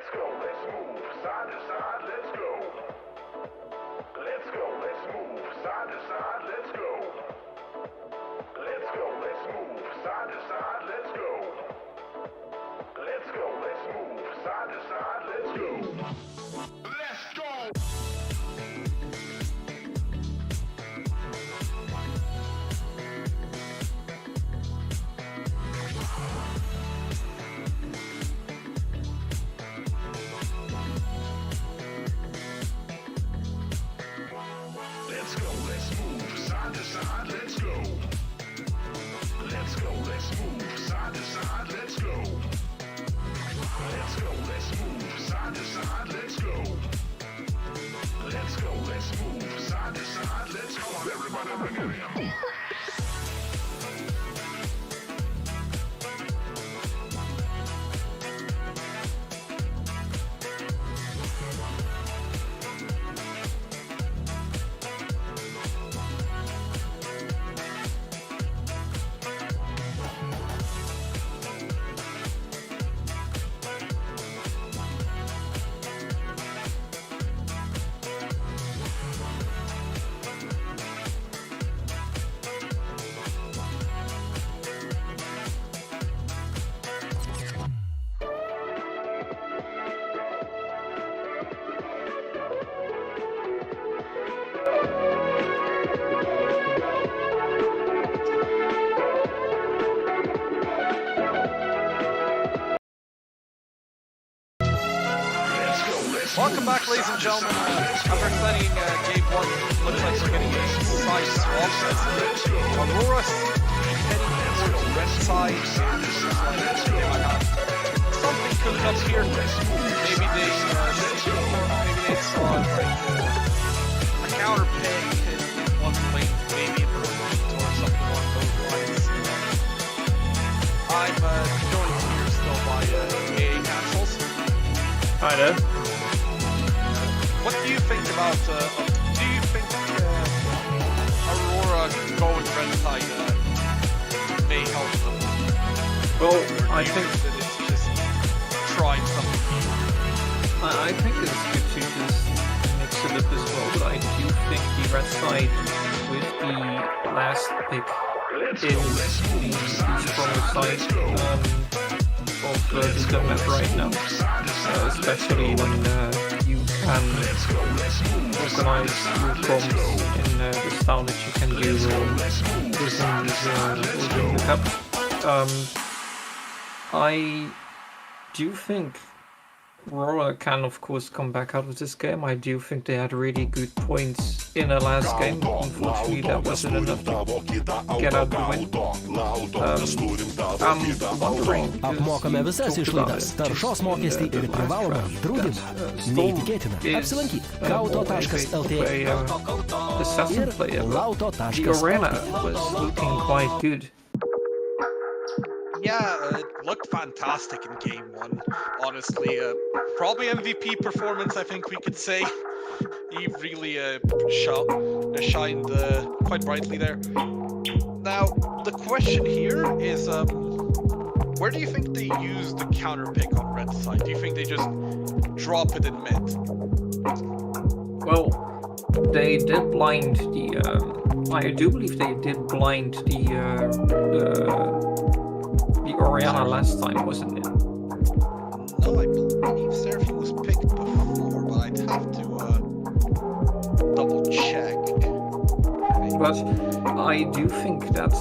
Let's go, let's move side to side, let's go. Let's go, let's move side to side, let's go. Let's go, let's move side to side, let's go. Let's go, let's move side to side, let's go. Let's go! Let's go, let's move side to side, let's go. Let's go, let's move side to side, let's go. Let's go, let's move side to side, let's go. Let's go, let's move side to side, let's go. Come on, everybody, bring it in. Welcome back, ladies and gentlemen. After studying game one, looks like we're getting a side swap. Aurora heading towards red side. Something cooked up here. Maybe they saw like a counter pick in one lane, maybe in or something along those lines. I'm joined here still by AA Castles. Hi there. What do you think about, do you think Aurora going red side may help them? Well, Or do I you think that it's just trying something new? I think it's good to just mix it up as well, but I do think the red side with the last pick is the stronger side of the map right now, especially when you can organize your comps in the style that you can do within the cup. I do think Aurora can of course come back out of this game. I do think they had really good points in the last game. Unfortunately that wasn't enough to get out the win. I'm wondering, Apmokame visas išlaidas, taršos mokestį ir privalomąjį draudimą. Neįtikėtina. Apsilankyk kauto.lt the assassin ir player, but the lauto.lt. arena was looking quite good. Yeah, it looked fantastic in game one, honestly. Probably MVP performance, I think we could say. He really shined quite brightly there. Now, the question here is, where do you think they use the counter pick on red side? Do you think they just drop it in mid? Well, they did blind the. I do believe they did blind the Oriana last time, wasn't it? No, I believe Seraphine was picked before, but I'd have to double check. But I do think that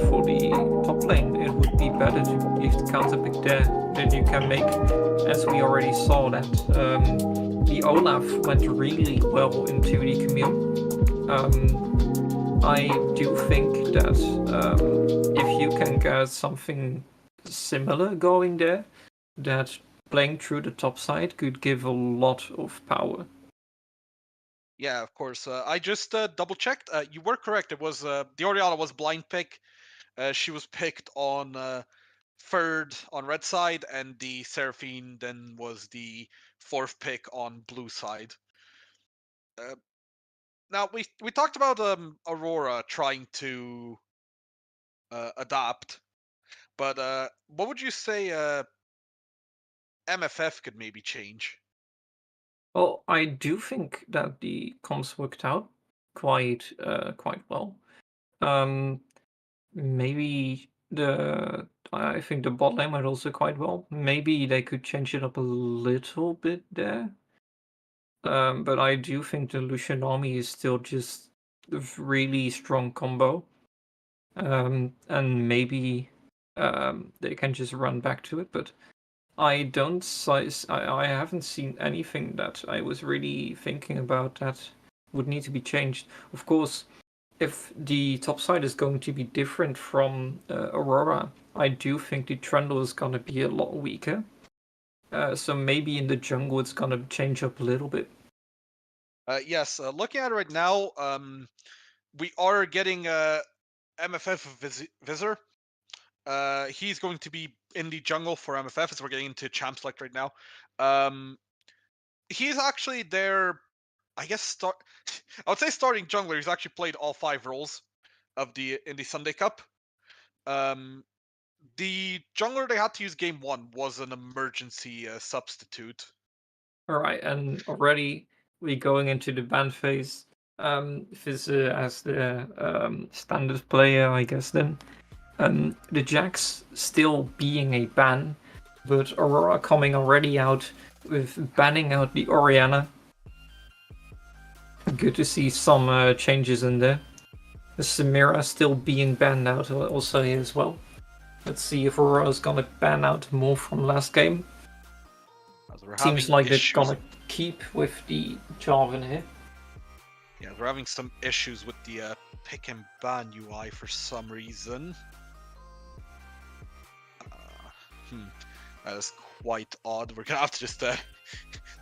for the top lane, it would be better to leave the counter pick there. Then you can make, as we already saw, that the Olaf went really well into the Camille. I do think that if you can get something similar going there, that playing through the top side could give a lot of power. Yeah, of course. I just double checked. You were correct. It was the Oriana was blind pick. She was picked on third on red side, and the Seraphine then was the fourth pick on blue side. Now we talked about Aurora trying to adapt, but what would you say MFF could maybe change. Well, I do think that the comps worked out quite well. Maybe I think the bot lane might also quite well. Maybe they could change it up a little bit there. But I do think the Lucian army is still just a really strong combo. And maybe they can just run back to it, but I haven't seen anything that I was really thinking about that would need to be changed. Of course, if the top side is going to be different from Aurora, I do think the Trundle is going to be a lot weaker. So maybe in the jungle it's going to change up a little bit. Yes, looking at it right now, we are getting MFF Visor. He's going to be in the jungle for MFF as we're getting into champ select right now. He's actually there, I guess. I would say starting jungler. He's actually played all 5 roles of in the Sunday Cup. The jungler they had to use game 1 was an emergency substitute. All right, and already we're going into the ban phase. Fizz as the standard player, I guess. Then the Jax still being a ban, but Aurora coming already out with banning out the Orianna. Good to see some changes in there. The Samira still being banned out also here as well. Let's see if Aurora's gonna ban out more from last game. Seems like they're gonna keep with the Jarvan here. Yeah, we're having some issues with the pick and ban UI for some reason. That is quite odd. We're gonna have to just tell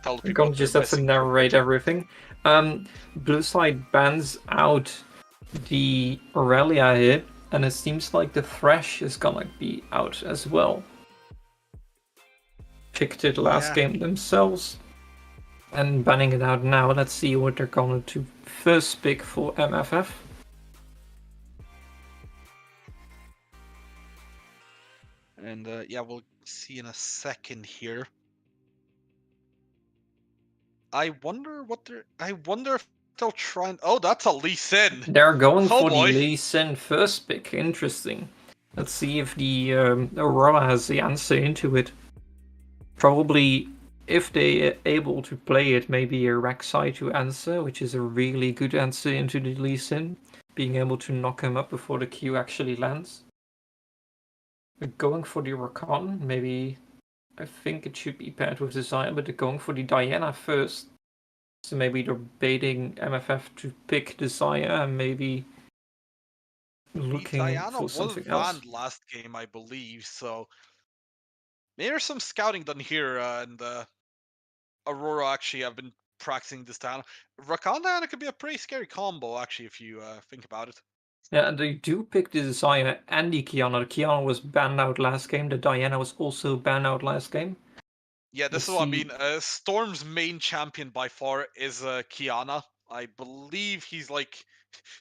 the We're people. gonna just have to narrate everything. Blue side bans out the Aurelia here, and it seems like the Thresh is gonna be out as well. Picked it last game themselves and banning it out now. Let's see what they're going to first pick for MFF. And yeah, we'll see in a second here. I wonder if they'll try and... Oh, that's a Lee Sin! They're going Oh, for boy. the Lee Sin first pick. Interesting. Let's see if the Aurora has the answer into it. Probably, if they're able to play it, maybe a Rek'Sai to answer, which is a really good answer into the Lee Sin. Being able to knock him up before the Q actually lands. They're going for the Rakan, maybe. I think it should be paired with Desire, but they're going for the Diana first. So maybe they're baiting MFF to pick Desire and maybe looking for something else. Diana was banned last game, I believe, so maybe there's some scouting done here, and Aurora actually have been practicing this down. Rakan Diana could be a pretty scary combo, actually, if you think about it. Yeah, and they do pick the Desire and the Kiana. The Kiana was banned out last game. The Diana was also banned out last game. Yeah, this is what I mean. Storm's main champion by far is Kiana. I believe he's like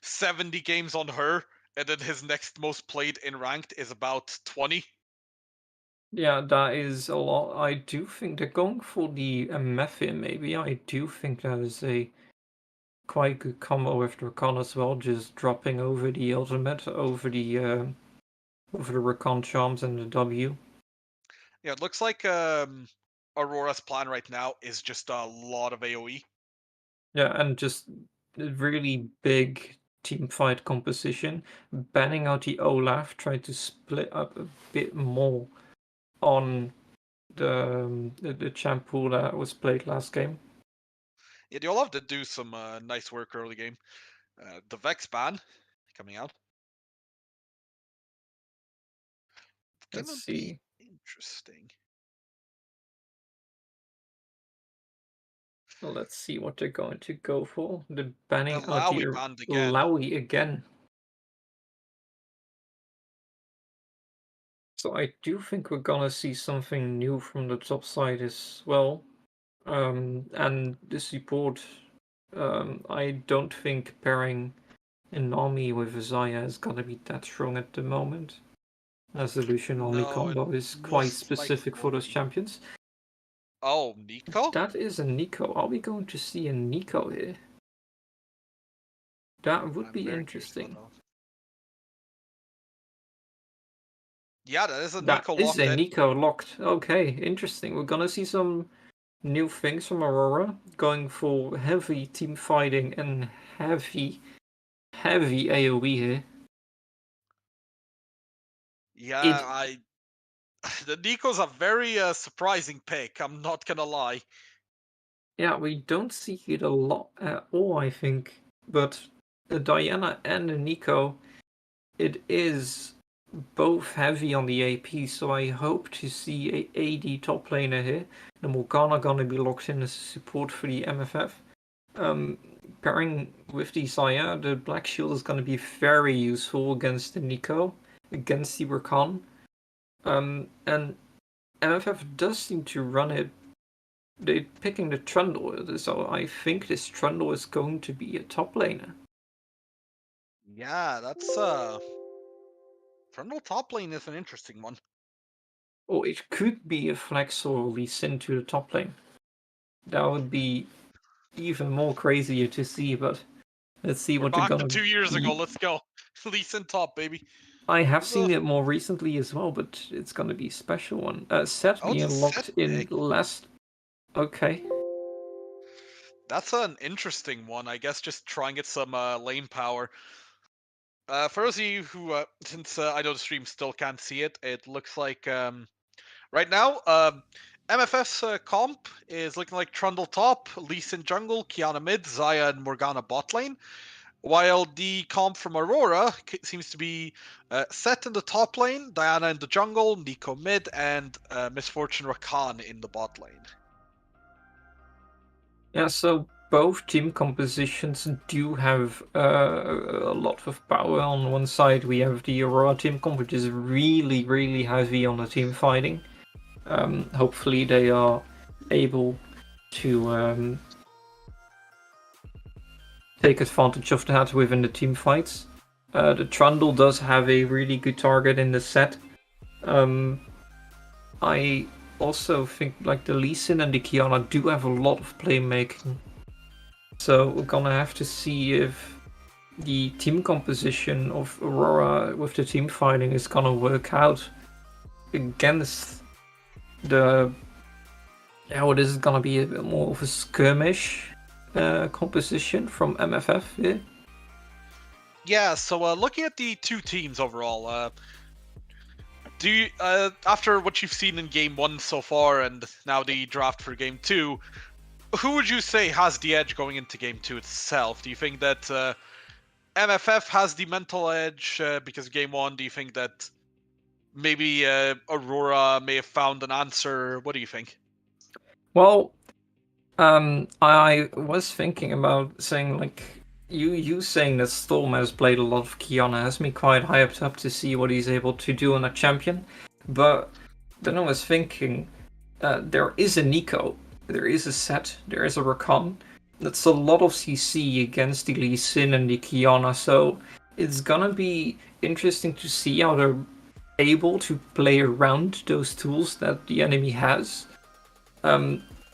70 games on her, and then his next most played in ranked is about 20. Yeah, that is a lot. I do think they're going for the MFF maybe. I do think that is a quite good combo with Rakan as well, just dropping over the ultimate, over the Rakan charms and the W. Yeah, it looks like Aurora's plan right now is just a lot of AoE. Yeah, and just a really big team fight composition. Banning out the Olaf, trying to split up a bit more on the champ pool that was played last game. Yeah, the Olaf did do some nice work early game. The Vex ban coming out. Let's Gonna see. be interesting. Let's see what they're going to go for. The banning The out Lowy the banned again. Lowy again. So I do think we're gonna see something new from the top side as well. And the support, I don't think pairing an army with Isaiah is gonna be that strong at the moment. As the Lucian army No, combo is quite specific for those champions. Oh, Nico? That is a Nico. Are we going to see a Nico here? That would I'm be very curious about interesting. that one. Yeah, that is a That Nico is locked a in. Nico locked. Okay, interesting. We're gonna see some new things from Aurora, going for heavy team fighting and heavy AoE here. Yeah, the Nico's a very surprising pick. I'm not gonna lie. Yeah, we don't see it a lot at all, I think. But the Diana and the Nico, it is both heavy on the AP, so I hope to see a AD top laner here. And Morgana gonna be locked in as support for the MFF. Pairing with the Saya, the Black Shield is gonna be very useful against the Nico, against the Rakan. And MFF does seem to run it. They're picking the Trundle, so I think this Trundle is going to be a top laner. Yeah, that's Trundle top lane is an interesting one. Or it could be a Flex or Lee Sin to the top lane. That would be even more crazier to see, but let's see We're what they're back to gonna. 2 years ago. Let's go. Lee Sin top, baby. I have seen Ugh. it more recently as well, but it's gonna be a special one. Set Oh, it's a being locked set in pick. last. Okay. That's an interesting one. I guess just try and get some lane power. For those of you who, since I know the stream still can't see it, it looks like right now MFF's comp is looking like Trundle top, Lee Sin jungle, Kiana mid, Zaya and Morgana bot lane. While the comp from Aurora seems to be Set in the top lane, Diana in the jungle, Nico mid, and Misfortune Rakan in the bot lane. Yeah, so both team compositions do have a lot of power. On one side, we have the Aurora team comp, which is really heavy on the team fighting. Hopefully, they are able to take advantage of that within the team fights. The Trundle does have a really good target in the set. I also think like the Lee Sin and the Kiana do have a lot of playmaking. So we're gonna have to see if the team composition of Aurora with the team fighting is gonna work out against the. Yeah, this is gonna be a bit more of a skirmish composition from MFF. Yeah. Yeah, so looking at the two teams overall, do you, after what you've seen in game one so far and now the draft for game two, who would you say has the edge going into game two itself? Do you think that MFF has the mental edge because of game one? Do you think that maybe Aurora may have found an answer? What do you think? Well, I was thinking about saying like you saying that Storm has played a lot of Kiana has me quite hyped up to see what he's able to do on a champion. But then I was thinking, there is a Nico, there is a Set, there is a Rakan. That's a lot of CC against the Lee Sin and the Kiana, so it's gonna be interesting to see how they're able to play around those tools that the enemy has.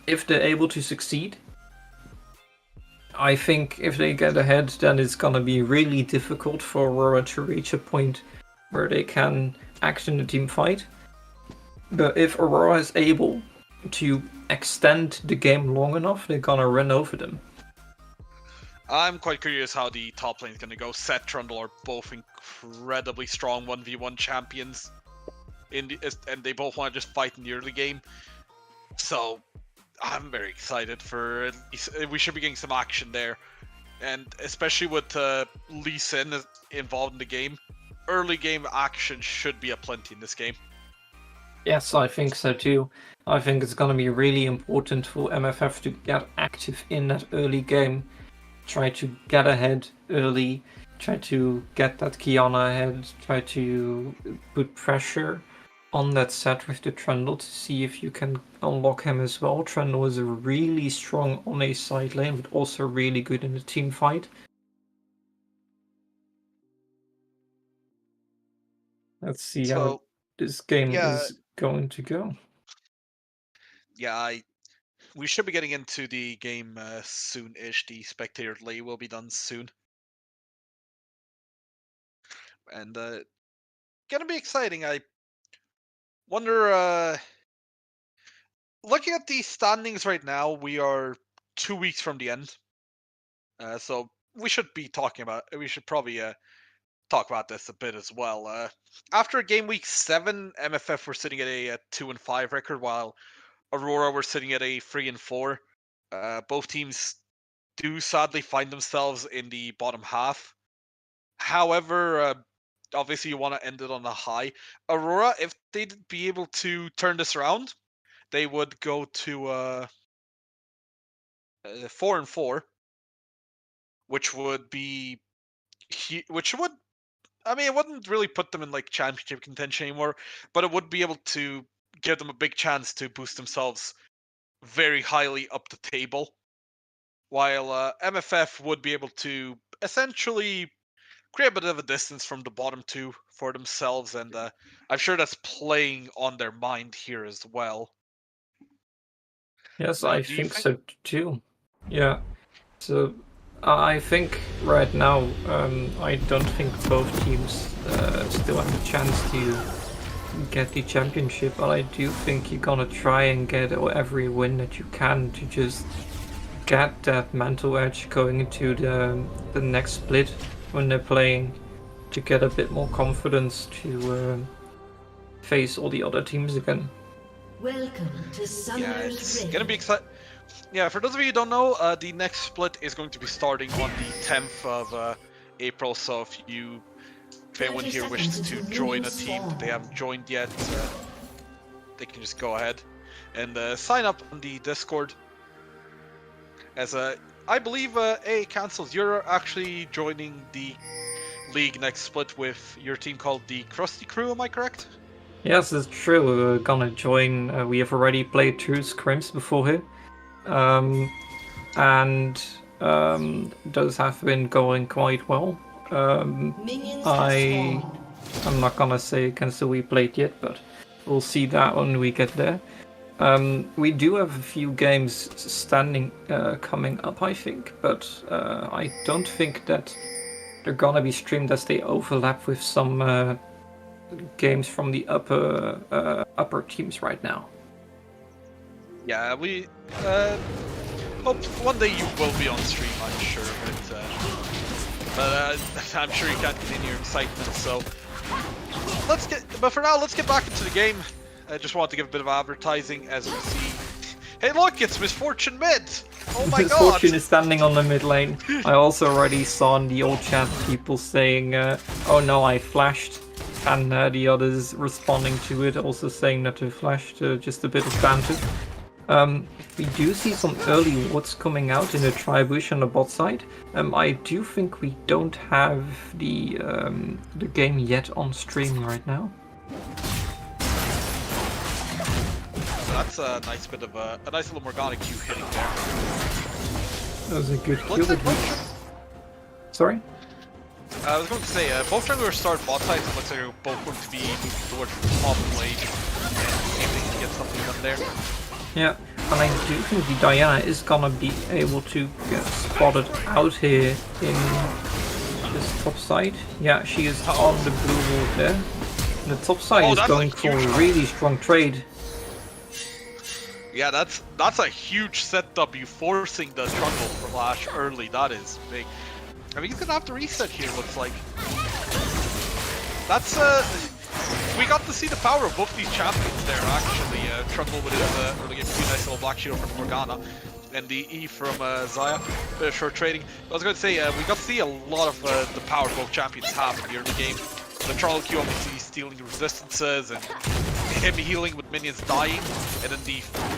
If they're able to succeed, I think if they get ahead, then it's gonna be really difficult for Aurora to reach a point where they can act in a team fight. But if Aurora is able to extend the game long enough, they're gonna run over them. I'm quite curious how the top lane is going to go. Set, Trundle are both incredibly strong 1v1 champions, and they both want to just fight in the early game. So I'm very excited for at least, we should be getting some action there, and especially with Lee Sin involved in the game, early game action should be aplenty in this game. Yes, I think so too. I think it's gonna be really important for MFF to get active in that early game. Try to get ahead early, try to get that Kiana ahead, try to put pressure on that Set with the Trundle to see if you can unlock him as well. Trundle is really strong on a side lane, but also really good in the team fight. Let's see how So this game yeah, is going to go. yeah, We should be getting into the game soon-ish. The spectator delay will be done soon. And gonna be exciting. I wonder, looking at the standings right now, we are 2 weeks from the end. So we should be talking about, we should probably talk about this a bit as well. After game week 7, MFF were sitting at a 2-5 record, while Aurora were sitting at a 3-4. Both teams do sadly find themselves in the bottom half. However, obviously you want to end it on a high. Aurora, if they'd be able to turn this around, they would go to 4-4, which would be, which would, I mean, it wouldn't really put them in like championship contention anymore, but it would be able to give them a big chance to boost themselves very highly up the table, while MFF would be able to essentially create a bit of a distance from the bottom two for themselves, and I'm sure that's playing on their mind here as well. Yes, Now, I do you think so too. Yeah. So I think right now, I don't think both teams still have a chance to get the championship, but I do think you're gonna try and get every win that you can to just get that mental edge going into the next split when they're playing, to get a bit more confidence to face all the other teams again. Welcome to Yeah, Summer's it's Rift. gonna be exciting. Yeah, for those of you who don't know, the next split is going to be starting on the 10th of April. So if anyone here wishes to join a team that they haven't joined yet, they can just go ahead and sign up on the Discord. As I believe, Cancels, you're actually joining the league next split with your team called the Krusty Crew. Am I correct? Yes, it's true. We're gonna join. We have already played 2 scrims before here. And those have been going quite well. Minions have spawned. I'm not gonna say against who we played yet, but we'll see that when we get there. We do have a few games standing coming up, I think, but I don't think that they're gonna be streamed as they overlap with some games from the upper teams right now. Yeah, we hope one day you will be on stream, I'm sure, but I'm sure you can't contain your excitement. So but for now, let's get back into the game. I just want to give a bit of advertising as we see. Hey, look, it's Misfortune mid. Oh my god! Misfortune is standing on the mid lane. I also already saw in the old chat people saying, "Oh no, I flashed," and the others responding to it, also saying that they flashed. Just a bit of banter. We do see some early wards coming out in the tri-bush on the bot side. I do think we don't have the game yet on stream right now. So that's a nice bit of a nice little Morgana Q hitting there. That was a good kill. Looks like Sorry? I was going to say, both junglers start bot sides, and looks like they're both going to be moving towards the top lane and see if they can get something done there. Yeah, and I do think the Diana is gonna be able to get spotted out here in this top side. Yeah, she is on the blue wall there. And the top side is going for a really strong trade. Yeah, that's a huge set W, forcing the trundle from Lash early. That is big. I mean, he's gonna have to reset here, looks like. That's we got to see the power of both these champions there, actually. Trundle with his really a nice little black shield from Morgana, and the E from Zaya, short trading. I was going to say, we got to see a lot of the power both champions have in the early game. The Trundle Q obviously stealing the resistances, and him healing with minions dying, and then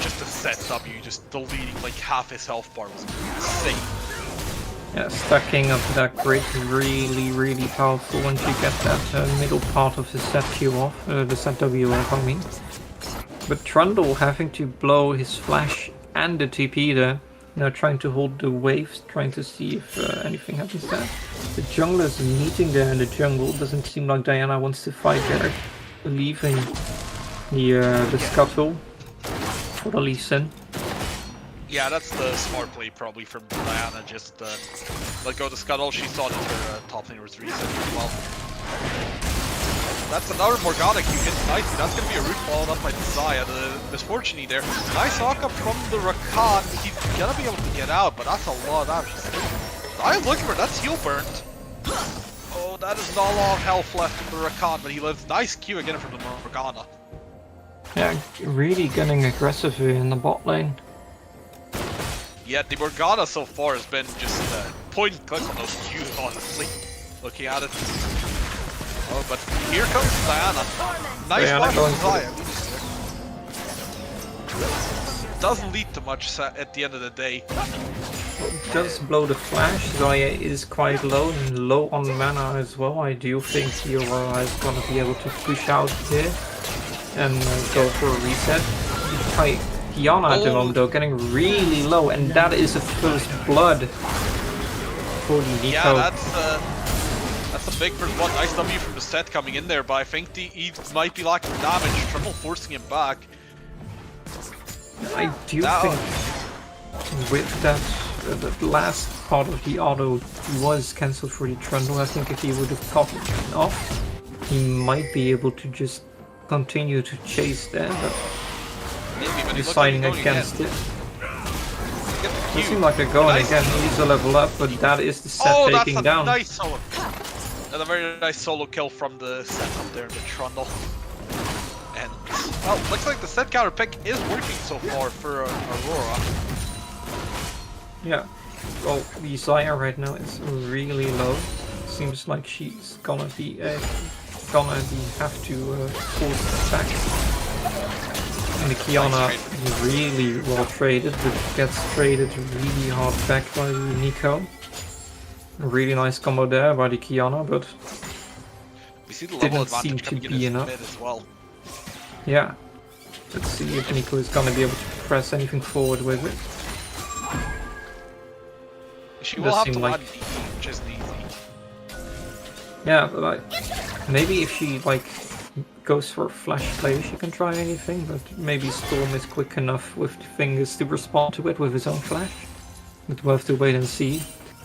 just the set W, just deleting like half his health bar was insane. Yeah, stacking up that grid is really, really powerful once you get that middle part of the set Q off, the set W off, I mean. But Trundle having to blow his flash and the TP there, trying to hold the waves, trying to see if anything happens there. The junglers meeting there in the jungle. Doesn't seem like Diana wants to fight there, leaving the scuttle for the Lee Sin. Yeah, that's the smart play probably from Diana. Just let go the scuttle. She saw that her top laner was reset as well. That's another Morgana Q hits nicely. That's going to be a root followed up by Zaya. The misfortunate there. Nice Hawk up from the Rakan. He's going to be able to get out, but that's a lot of damage. Zaya's looking for that's heal burnt. Oh, that is not a lot of health left from the Rakan, but he lives. Nice Q again from the Morgana. Yeah, really getting aggressive here in the bot lane. Yeah, the Morgana so far has been just point and click on those Qs, honestly. Looking at it. Oh, but here comes Diana. Nice Diana flash from Zaya. Doesn't lead to much at the end of the day. Does blow the flash. Zaya is quite low and low on mana as well. I do think the Aurora is going to be able to push out here and go for a reset. Kiana at the moment though getting really low, and that is a first blood for the Nico. Yeah, that's a big first blood. Nice W from the set coming in there, but I think he might be lacking damage. Trundle forcing him back. I do think with that the last part of the auto was cancelled for the Trundle. I think if he would have topped it off, he might be able to just continue to chase there, but deciding against it. Doesn't seem like they're going again. He needs to level up, but that is the set taking down. Nice solo. And a very nice solo kill from the set up there in the Trundle. And well, looks like the set counter pick is working so far for Aurora. Yeah. Well, the Zaya right now is really low. Seems like she's gonna have to force attack. And the Kiana is really well traded, but gets traded really hard back by the Nico. A really nice combo there by the Kiana, but we see the level didn't seem advantage to coming be in enough. as well. Yeah. Let's see if Nico is gonna be able to press anything forward with it. She will have to land DE, which isn't easy. Yeah, but like maybe if she like goes for a flash play, she can try anything, but maybe Storm is quick enough with the fingers to respond to it with his own flash. But we'll have to wait and see.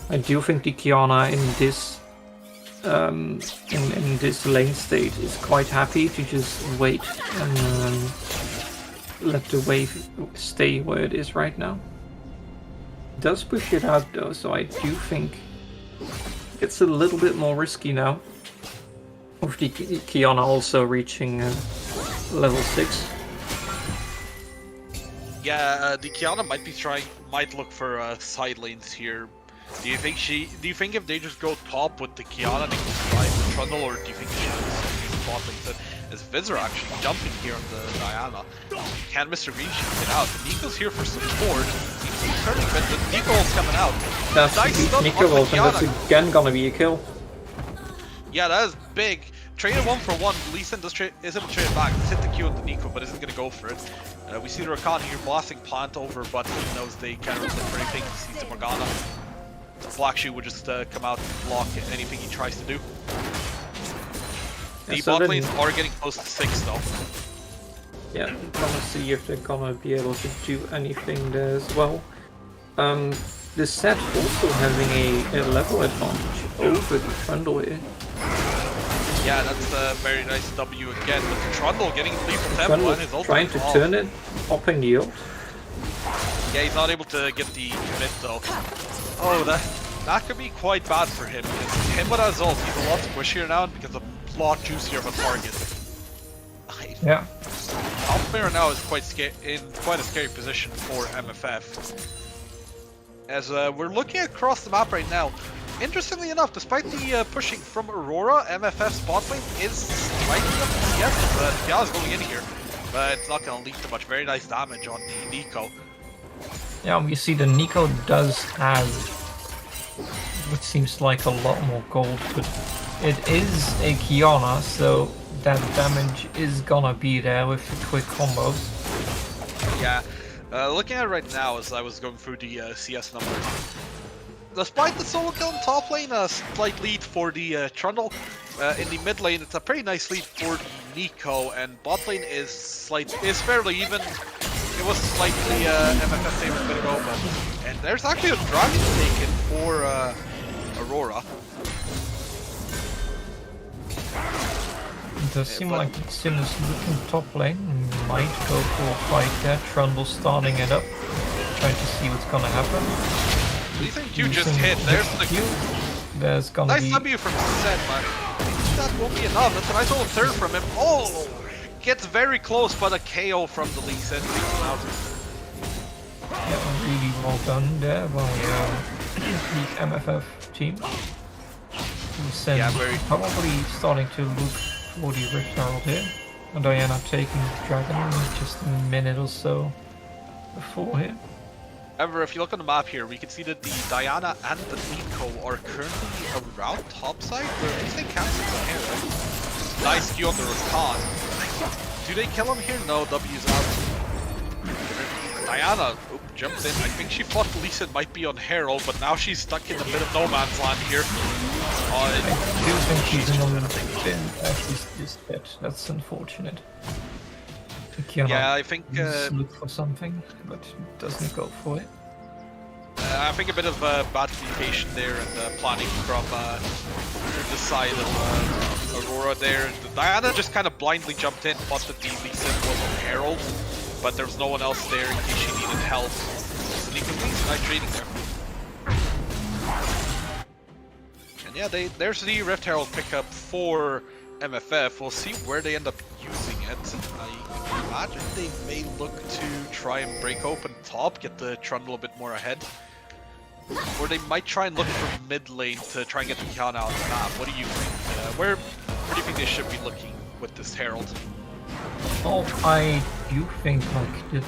I do think the Kiana in this lane state is quite happy to just wait and let the wave stay where it is right now. It does push it out though, so I do think it's a little bit more risky now. With the Kiana also reaching level 6. Yeah, the Kiana might look for side lanes here. Do you think if they just go top with the Kiana, they can survive the Trundle, or do you think they should just spot lanes? As Visor actually jumping here on the Diana. Can Mr. Green get out? Nico's here for support. He's turning, but the Nico's coming out. That's nice Nico ult, and that's again gonna be a kill. Yeah, that is big. Traded 1-for-1. Lee Sin is able to trade it back. Let's hit the Q on the Nico, but isn't going to go for it. We see the Rakan here blasting plant over, but he knows they can't really for anything. He sees the Morgana. The Black Shoe would just come out and block anything he tries to do. The bot lanes are getting close to 6 though. Yeah, I'm gonna see if they're gonna be able to do anything there as well. The set also having a level advantage over the Trundle here. Yeah, that's a very nice W again, but the Trundle getting lethal tempo Trundle and his ult trying to turn it, popping the ult. Yeah, he's not able to get the commit though. Oh, that could be quite bad for him. Because him with his ult, he's a lot squishier now and because a lot juicier of a target. Yeah. Top laner now is quite a scary position for MFF. As we're looking across the map right now, interestingly enough, despite the pushing from Aurora, MFF's bot lane is slightly up to CS, but Kiana's going in here. But it's not going to lead to much. Very nice damage on the Nico. Yeah, we see the Nico does have what seems like a lot more gold, but it is a Kiana, so that damage is gonna be there with the quick combos. Yeah, looking at it right now as I was going through the CS numbers, despite the solo kill in top lane, a slight lead for the Trundle. In the mid lane, it's a pretty nice lead for the Nico, and bot lane is fairly even. it was slightly MFF favor a bit ago, but and there's actually a dragon taken for Aurora. It does seem like Sin is looking top lane. Might go for a fight there. Trundle starting it up. Trying to see what's gonna happen. Ethan Q just hit. There's the Q. There's gonna nice be... W from Set, but that won't be enough. That's a nice little third from him. Oh! Gets very close, but a KO from the Lee Sin takes him out. Yeah, really well done there by the MFF team. Sin Yeah, very- probably starting to look for the Rift Herald here. And Diana taking the dragon just a minute or so before here. However, if you look on the map here, we can see that the Diana and the Nico are currently around topside, where at least they can't see the hair, right? Nice Q on the Rakan. Do they kill him here? No, W's out. Diana jumped in. I think she thought Lee Sin might be on Herald, but now she's stuck in a bit of no man's land here. I do think she's in a little bit she's just dead. That's unfortunate. Yeah, I think look for something, but doesn't go for it. I think a bit of bad communication there and planning from the side of Aurora there. Diana just kind of blindly jumped in, thought that the Lee Sin was on Herald, but there was no one else there in case she needed help. So Nico Lee's nice trading there. And yeah, there's the Rift Herald pickup for MFF. We'll see where they end up using it. I imagine they may look to try and break open top, get the Trundle a bit more ahead. Or they might try and look for mid lane to try and get the Kiana out of the map. What do you think? Where do you think they should be looking with this Herald? Well, I do think like if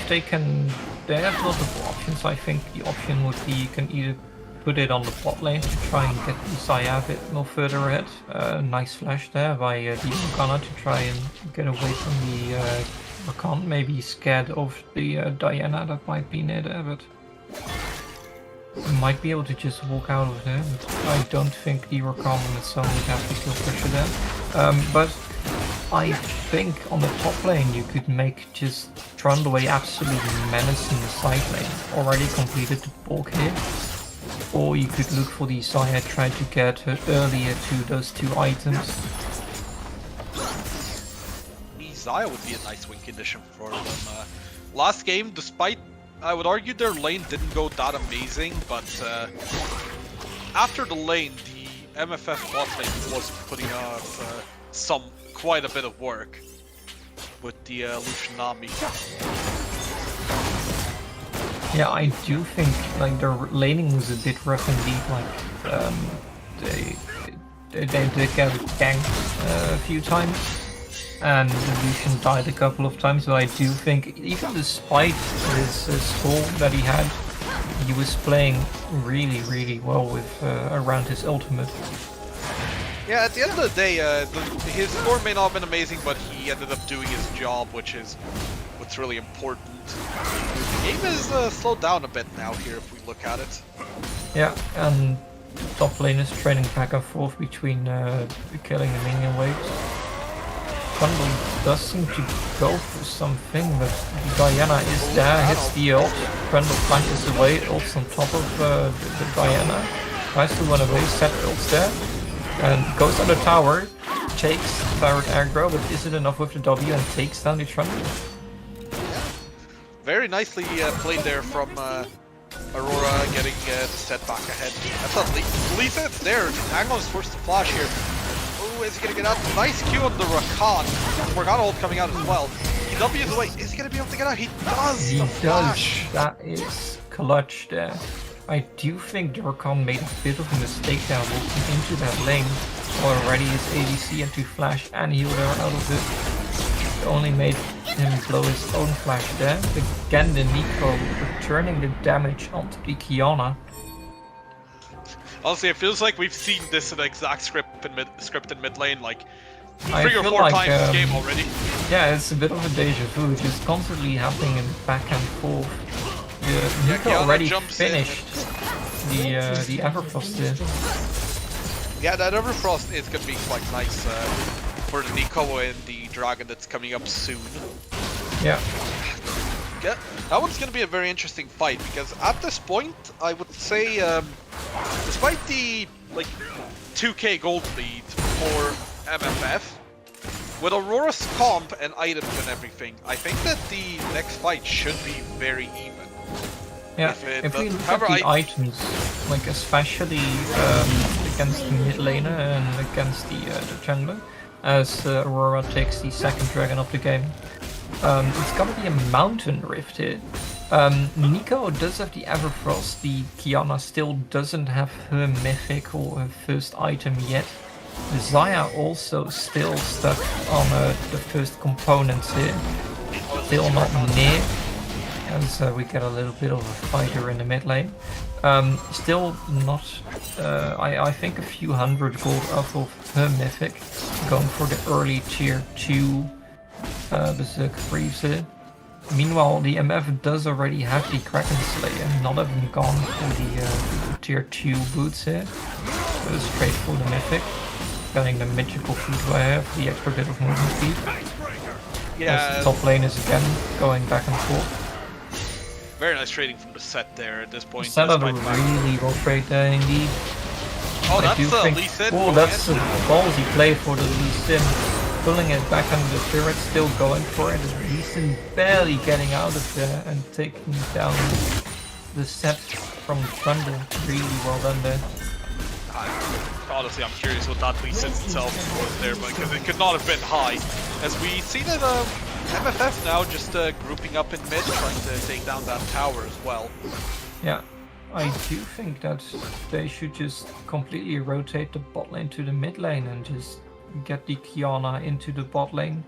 they have lots of options. I think the option would be you can either put it on the bot lane to try and get the Saya a bit more further ahead. Nice flash there by the Morgana to try and get away from the Rakan. Maybe scared of the Diana that might be near there, but might be able to just walk out of there. But I don't think the Rakan on its own would have to kill pressure there. But I think on the top lane you could make just Trundle a absolute menace in the side lane. Already completed the bulk here. Or you could look for the Saya, try to get her earlier to those two items. Zaya would be a nice win condition for them. Last game, despite, I would argue their lane didn't go that amazing, but after the lane, the MFF bot lane was putting off quite a bit of work with the Lucianami. Yeah, I do think like their laning was a bit rough indeed. Like they did get ganked a few times, and Lucian died a couple of times. But I do think even despite his stall that he had, he was playing really well with around his ultimate. Yeah, at the end of the day, his score may not have been amazing, but he ended up doing his job, which is what's really important. The game is slowed down a bit now here if we look at it. Yeah, and top lane is trading back and forth between killing the minion waves. Trundle does seem to go for something, but Diana is there, hits the ult. Trundle punches away, ults on top of the Diana. Tries to run away, Set ults there. And goes on the tower, takes Tyrant aggro, but is it enough with the W and takes down the Trundle? Very nicely played there from Aurora, getting the Set back ahead. That's not Lisa, it's there. Angle is forced to flash here. Oh, is he gonna get out? Nice Q on the Rakan. Morgana ult coming out as well. He W's away. Is he gonna be able to get out? He does! He the does. flash. That is clutch there. I do think the Rakan made a bit of a mistake there walking into that lane. Already his ADC and to flash and heal her out of it. It only made him blow his own flash there. Again the Nico returning the damage onto the Kiana. Honestly, it feels like we've seen this in the exact script in mid lane like I 3 or feel 4 like, times this game already. Yeah, it's a bit of a deja vu. It's just constantly happening in back and forth. Nico Kiana already jumps finished the Everfrost there. Yeah, that Everfrost is gonna be quite nice for the Nico and the dragon that's coming up soon. Yeah. Yeah, that one's going to be a very interesting fight because at this point, I would say, despite the like 2k gold lead for MFF, with Aurora's comp and items and everything, I think that the next fight should be very even. Yeah, if we look at the items, like especially against the mid laner and against the jungler, as Aurora takes the second dragon of the game, it's gonna be a mountain rift here. Nico does have the Everfrost, the Kiana still doesn't have her mythic or her first item yet. The Xayah also still stuck on the first components here, still not near, as we get a little bit of a fighter in the mid lane. Still not, I think a few hundred gold off of her mythic, going for the early tier 2 Berserk Freeze here. Meanwhile, the MF does already have the Kraken Slayer, not even gone for the tier 2 boots here. So straight for the mythic. Getting the magical footwear for the extra bit of movement speed. Yeah. As the top lane is again going back and forth. Very nice trading from the set there at this point. Set out a really well trade there indeed. Oh, I that's think, Lee Sin. oh, that's a ballsy play for the Lee Sin. Pulling it back under the turret, still going for it. Lee Sin barely getting out of there and taking down the set from Thunder. Really well done there. Honestly, I'm curious what that Lee Sin itself was there, because it could not have been high. As we see that MFF now just grouping up in mid, trying to take down that tower as well. Yeah, I do think that they should just completely rotate the bot lane to the mid lane and just get the Kiana into the bot lane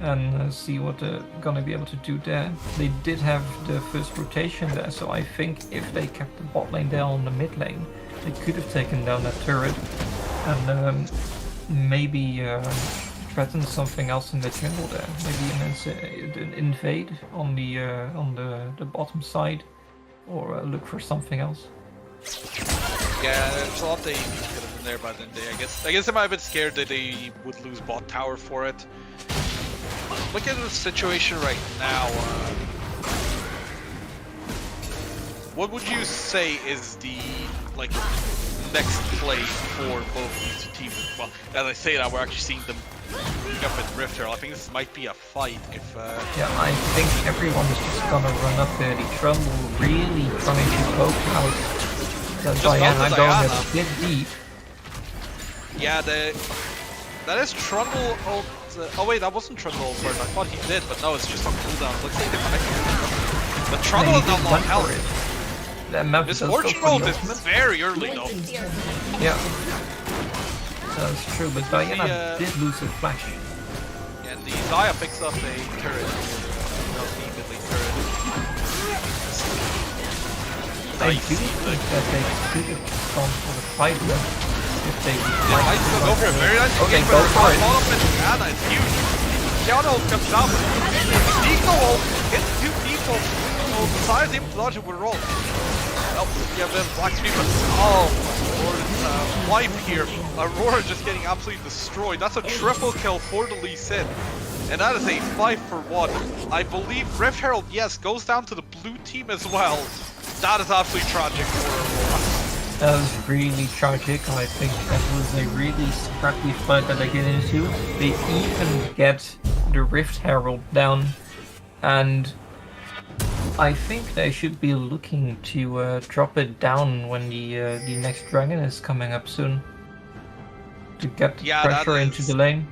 and see what they're gonna be able to do there. They did have the first rotation there, so I think if they kept the bot lane there on the mid lane, they could have taken down that turret and maybe threatened something else in the jungle there. Maybe an invade on the bottom side, or look for something else. Yeah, there's a lot they could have been there by the end of the day. I guess they might have been scared that they would lose bot tower for it. Look at the situation right now. What would you say is the next play for both these two teams? Well, as I say that, we're actually seeing them up in Rift Herald. I think this might be a fight if... Yeah, I think everyone's just gonna run up there. The Trundle really trying to poke out the Diana going a bit deep. Yeah, that is Trundle ult... oh wait, that wasn't Trundle ult burn. I thought he did, but no, it's just on cooldown. Looks like they're connected. But Trundle is not long health. This Fortune ult is very early though. Yeah. That's true, but Diana did lose a flash. Yeah, and the Xayah picks up a turret. Immediately turret. I do think that they could have gone for the fight if they might still go for a very nice okay, game, go for it. Follow up in Diana is huge. Kiana ult comes down, but Nico ult hits two people. So besides him dodging with roll. Oh, yeah, then Black Stream, but Aurora's wipe here. Aurora just getting absolutely destroyed. That's a triple kill for the Lee Sin. And that is a 5-for-1. I believe Rift Herald, yes, goes down to the blue team as well. That is absolutely tragic for Aurora. That was really tragic. I think that was a really scrappy fight that they get into. They even get the Rift Herald down, and I think they should be looking to drop it down when the next dragon is coming up soon, to get the pressure into the lane.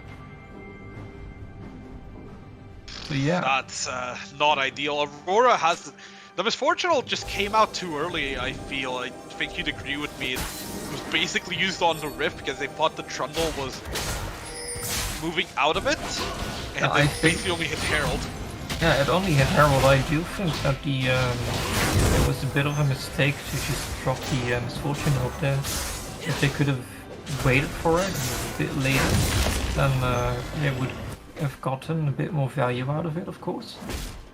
So yeah, that's not ideal. Aurora has the misfortune just came out too early. I feel. I think you'd agree with me. It was basically used on the Rift because they thought the Trundle was moving out of it, and they basically only hit Herald. Yeah, it only hit Herald. I do think that there was a bit of a mistake to just drop the misfortune out there. If they could have waited for it a bit later, then they would have gotten a bit more value out of it, of course.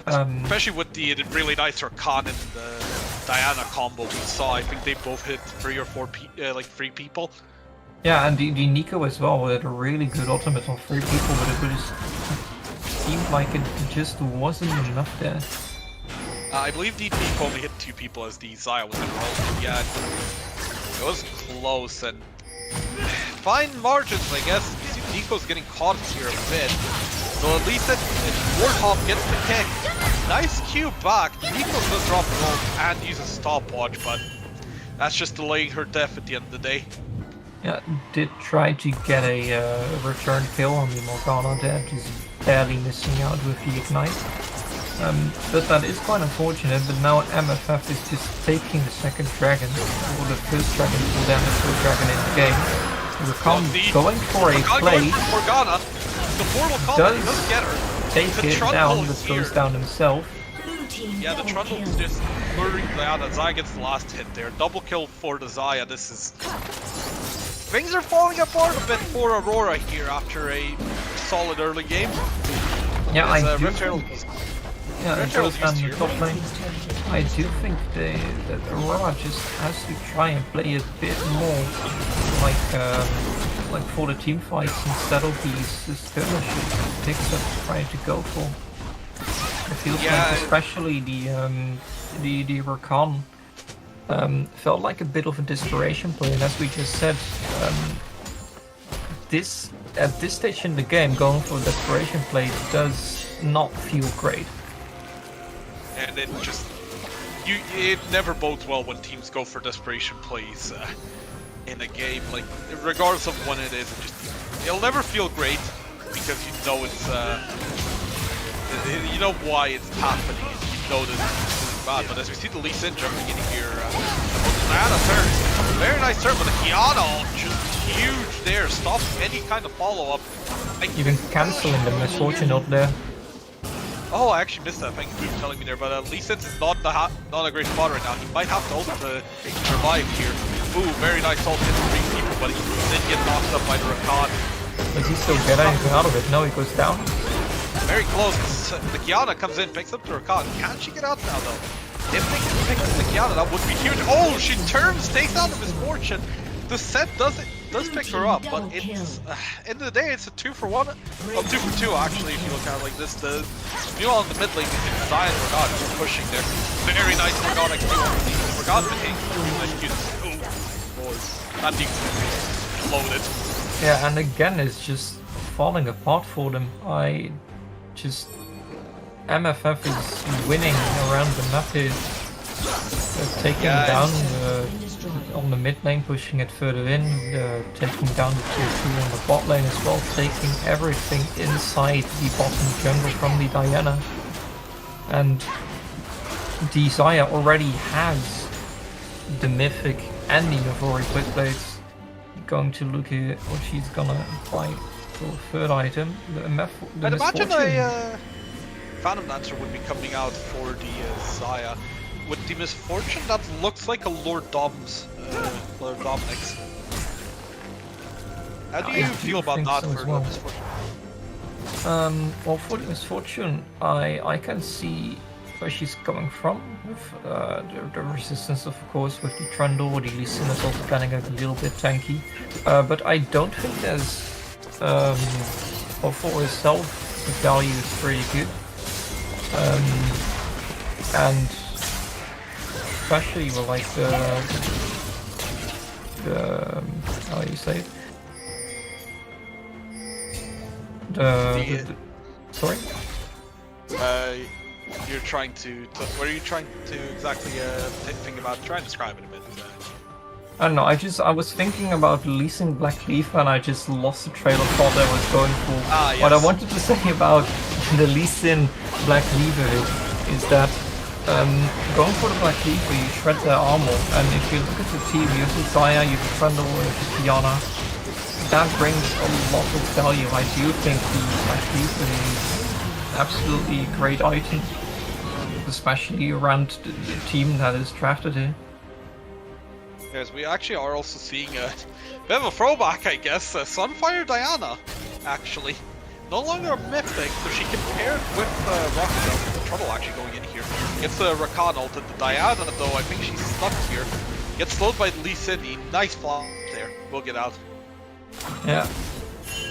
Especially with the really nice Rakan and the Diana combo we saw. I think they both hit 3 or 4 3 people. Yeah, and the Nico as well had a really good ultimate on 3 people, but it seemed like it just wasn't enough there. I believe the Deep only hit 2 people as the Xayah was involved. Yeah, it was close and fine margins, I guess. You see Nico's getting caught here a bit. So at least if Warthog gets the kick. Nice cue back. Nico does drop the roll and uses stopwatch, but that's just delaying her death at the end of the day. Yeah, did try to get a return kill on the Morgana there, just barely missing out with the Ignite. But that is quite unfortunate, but now MFF is just taking the second dragon, or the first dragon for them, the first dragon in the game. Rakan going for a play, Morgana. The portal combo does get her. Take The it Trundle down, but here. goes down himself. Yeah, the Trundle's just luring Diana. Xayah gets the last hit there. Double kill for the Xayah. This is... Things are falling apart a bit for Aurora here after a solid early game. Yeah, I do Rift think, Herald yeah, it goes down the top lane. I do think that Aurora just has to try and play a bit more like for the team fights instead of these skirmishes that picks up trying to go for. It feels like especially the Rakan felt like a bit of a desperation play, and as we just said, at this stage in the game, going for a desperation play does not feel great. And it just... it never bodes well when teams go for desperation plays in a game. Like, regardless of when it is, it'll never feel great because you know it's... you know why it's happening, and you know that it's bad. But as we see the Lee Sin jumping in here, Diana turn, very nice turn, but the Kiana just huge there, stops any kind of follow-up. Even cancelling the misfortune up there. Oh, I actually missed that. Thank you for telling me there. But Lee Sin's is not a great spot right now. He might have to ult to survive here. Ooh, very nice ult hit 3 people, but he did get knocked up by the Rakan. Does he still get anything out of it? No, he goes down. Very close. The Kiana comes in, picks up the Rakan. Can she get out now, though? If they can pick up the Kiana, that would be huge. Oh, she turns, takes out the misfortune. The set does pick her up, but it's end of the day, it's a 2-for-1. Well, 2-for-2 actually, if you look at it like this. The Mule on the mid lane is Zion Morgana just pushing there. Very nice Morgana Q on the Morgana hitting. Nice Q. Ooh, boys, that needs to be loaded. Yeah, and again, it's just falling apart for them. MFF is winning around the map here. They're taking down on the mid lane, pushing it further in, taking down the tier 2 on the bot lane as well, taking everything inside the bottom jungle from the Diana. And the Xayah already has the Mythic and the Navori quick blades. Going to look at what she's gonna buy for a third item. I'd imagine a Phantom Dancer would be coming out for the Xayah. With the misfortune, that looks like a Lord Dom's, Lord Dominic's. How do you feel about that for the misfortune? Well, for the misfortune, I can see where she's coming from with the resistance, of course, with the Trundle. The Lee Sin is also planning a little bit tanky, but I don't think there's well, for herself the value is pretty good, and especially with like the how do you say it? Sorry? You're trying to what are you trying to exactly think about? Try and describe it a bit. I don't know, I was thinking about releasing Black Leaf and I just lost the trail of thought I was going for. Yes. What I wanted to say about the Lee Sin Black Leaver is that going for the Black Leaver, you shred their armor, and if you look at the team, you have the Xayah, you have the Trundle, you have the Kiana. That brings a lot of value. I do think the Black Leaver is absolutely a great item, especially around the team that is drafted here. Yes, we actually are also seeing a bit of a throwback, I guess. Sunfire Diana, actually. No longer a Mythic, so she can pair it with Rocket Belt. The Trouble actually going in here. Gets the Rakan ulted. The Diana, though, I think she's stuck here. Gets slowed by Lee Sin. Nice flop there. We'll get out. Yeah.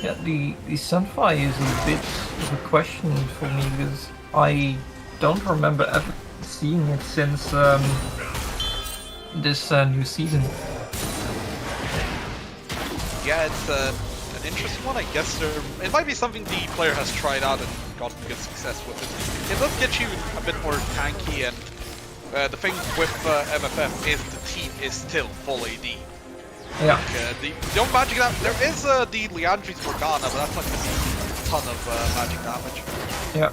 Yeah, the Sunfire is a bit of a question for me because I don't remember ever seeing it since this new season. Yeah, it's an interesting one. I guess it might be something the player has tried out and gotten good success with it. It does get you a bit more tanky, and the thing with MFF is the team is still full AD. Yeah. The only magic that there is the Leandri's Morgana, but that's not going to be a ton of magic damage. Yeah.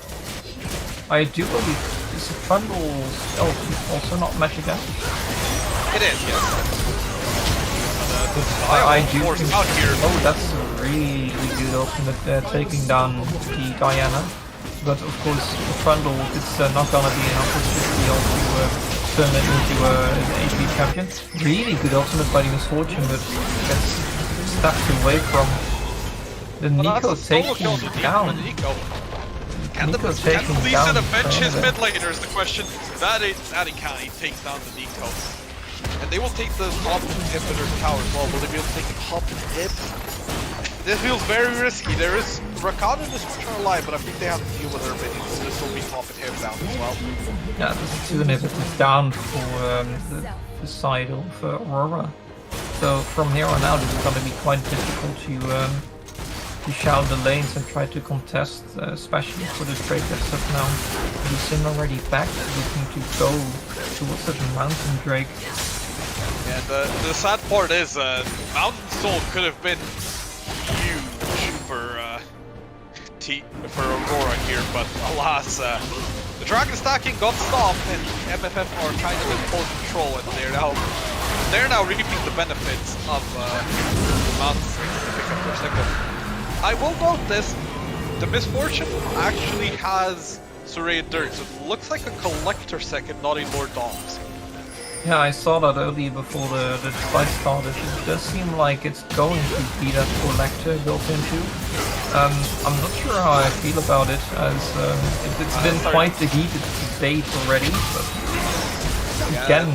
I do believe is Trundle's also not magic damage? It is, yes. I do force think, out here. oh, that's a really good ultimate taking down the Diana. But of course, Trundle, it's not gonna be enough to turn it into an AP champion. Really good ultimate by the Misfortune, but gets stuck away from the Nico taking down. Can the Lee Sin avenge his mid laner is the question. That he can. He takes down the Nico. And they will take the top inhibitor tower as well. Will they be able to take the top inhib? This feels very risky. There is Rakan and the Switch are alive, but I think they have to deal with her minions. This will be top inhib down as well. Yeah, the 2 inhibitors down for the side of Aurora. So from here on out, it's going to be quite difficult to shout the lanes and try to contest, especially for the Drake that's up now. The Sin already back, looking to go towards that Mountain Drake. Yeah, the sad part is Mountain Soul could have been huge for Aurora here, but alas, the Dragon stacking got stopped, and MFF are kind of in full control, and they're now reaping the benefits of Mountain Soul to pick up their second. I will note this: the Misfortune actually has Surrey Dirt, so it looks like a collector second, not a Lord Doms. Yeah, I saw that earlier before the fight started. It does seem like it's going to be that collector built into. I'm not sure how I feel about it, as it's been quite a heated debate already, but again...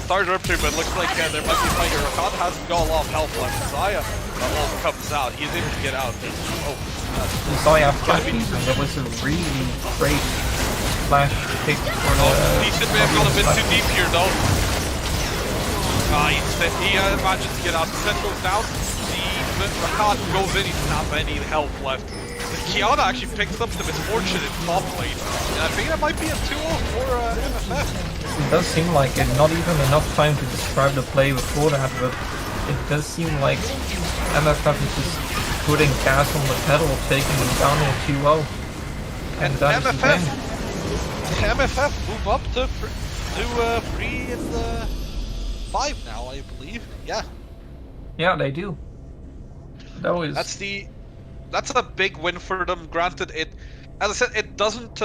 Started up here, but it looks like there might be a fighter. Rakan hasn't got a lot of health left. Zaya comes out. He's able to get out. Zaya flashes, and there was a really great flash pick for the... He should may have gone a bit too deep here, though. He manages to get out. The set goes down. The Rakan goes in. He doesn't have any health left. Kiana actually picks up the Misfortune in top lane. And I think that might be a 2-0 for MFF. It does seem like it, not even enough time to describe the play before that, but it does seem like MFF is just putting gas on the pedal, taking them down in 2-0. And that's MFF move up to 3 and 5 now, I believe. Yeah. Yeah, they do. That's a big win for them. Granted, as I said, it doesn't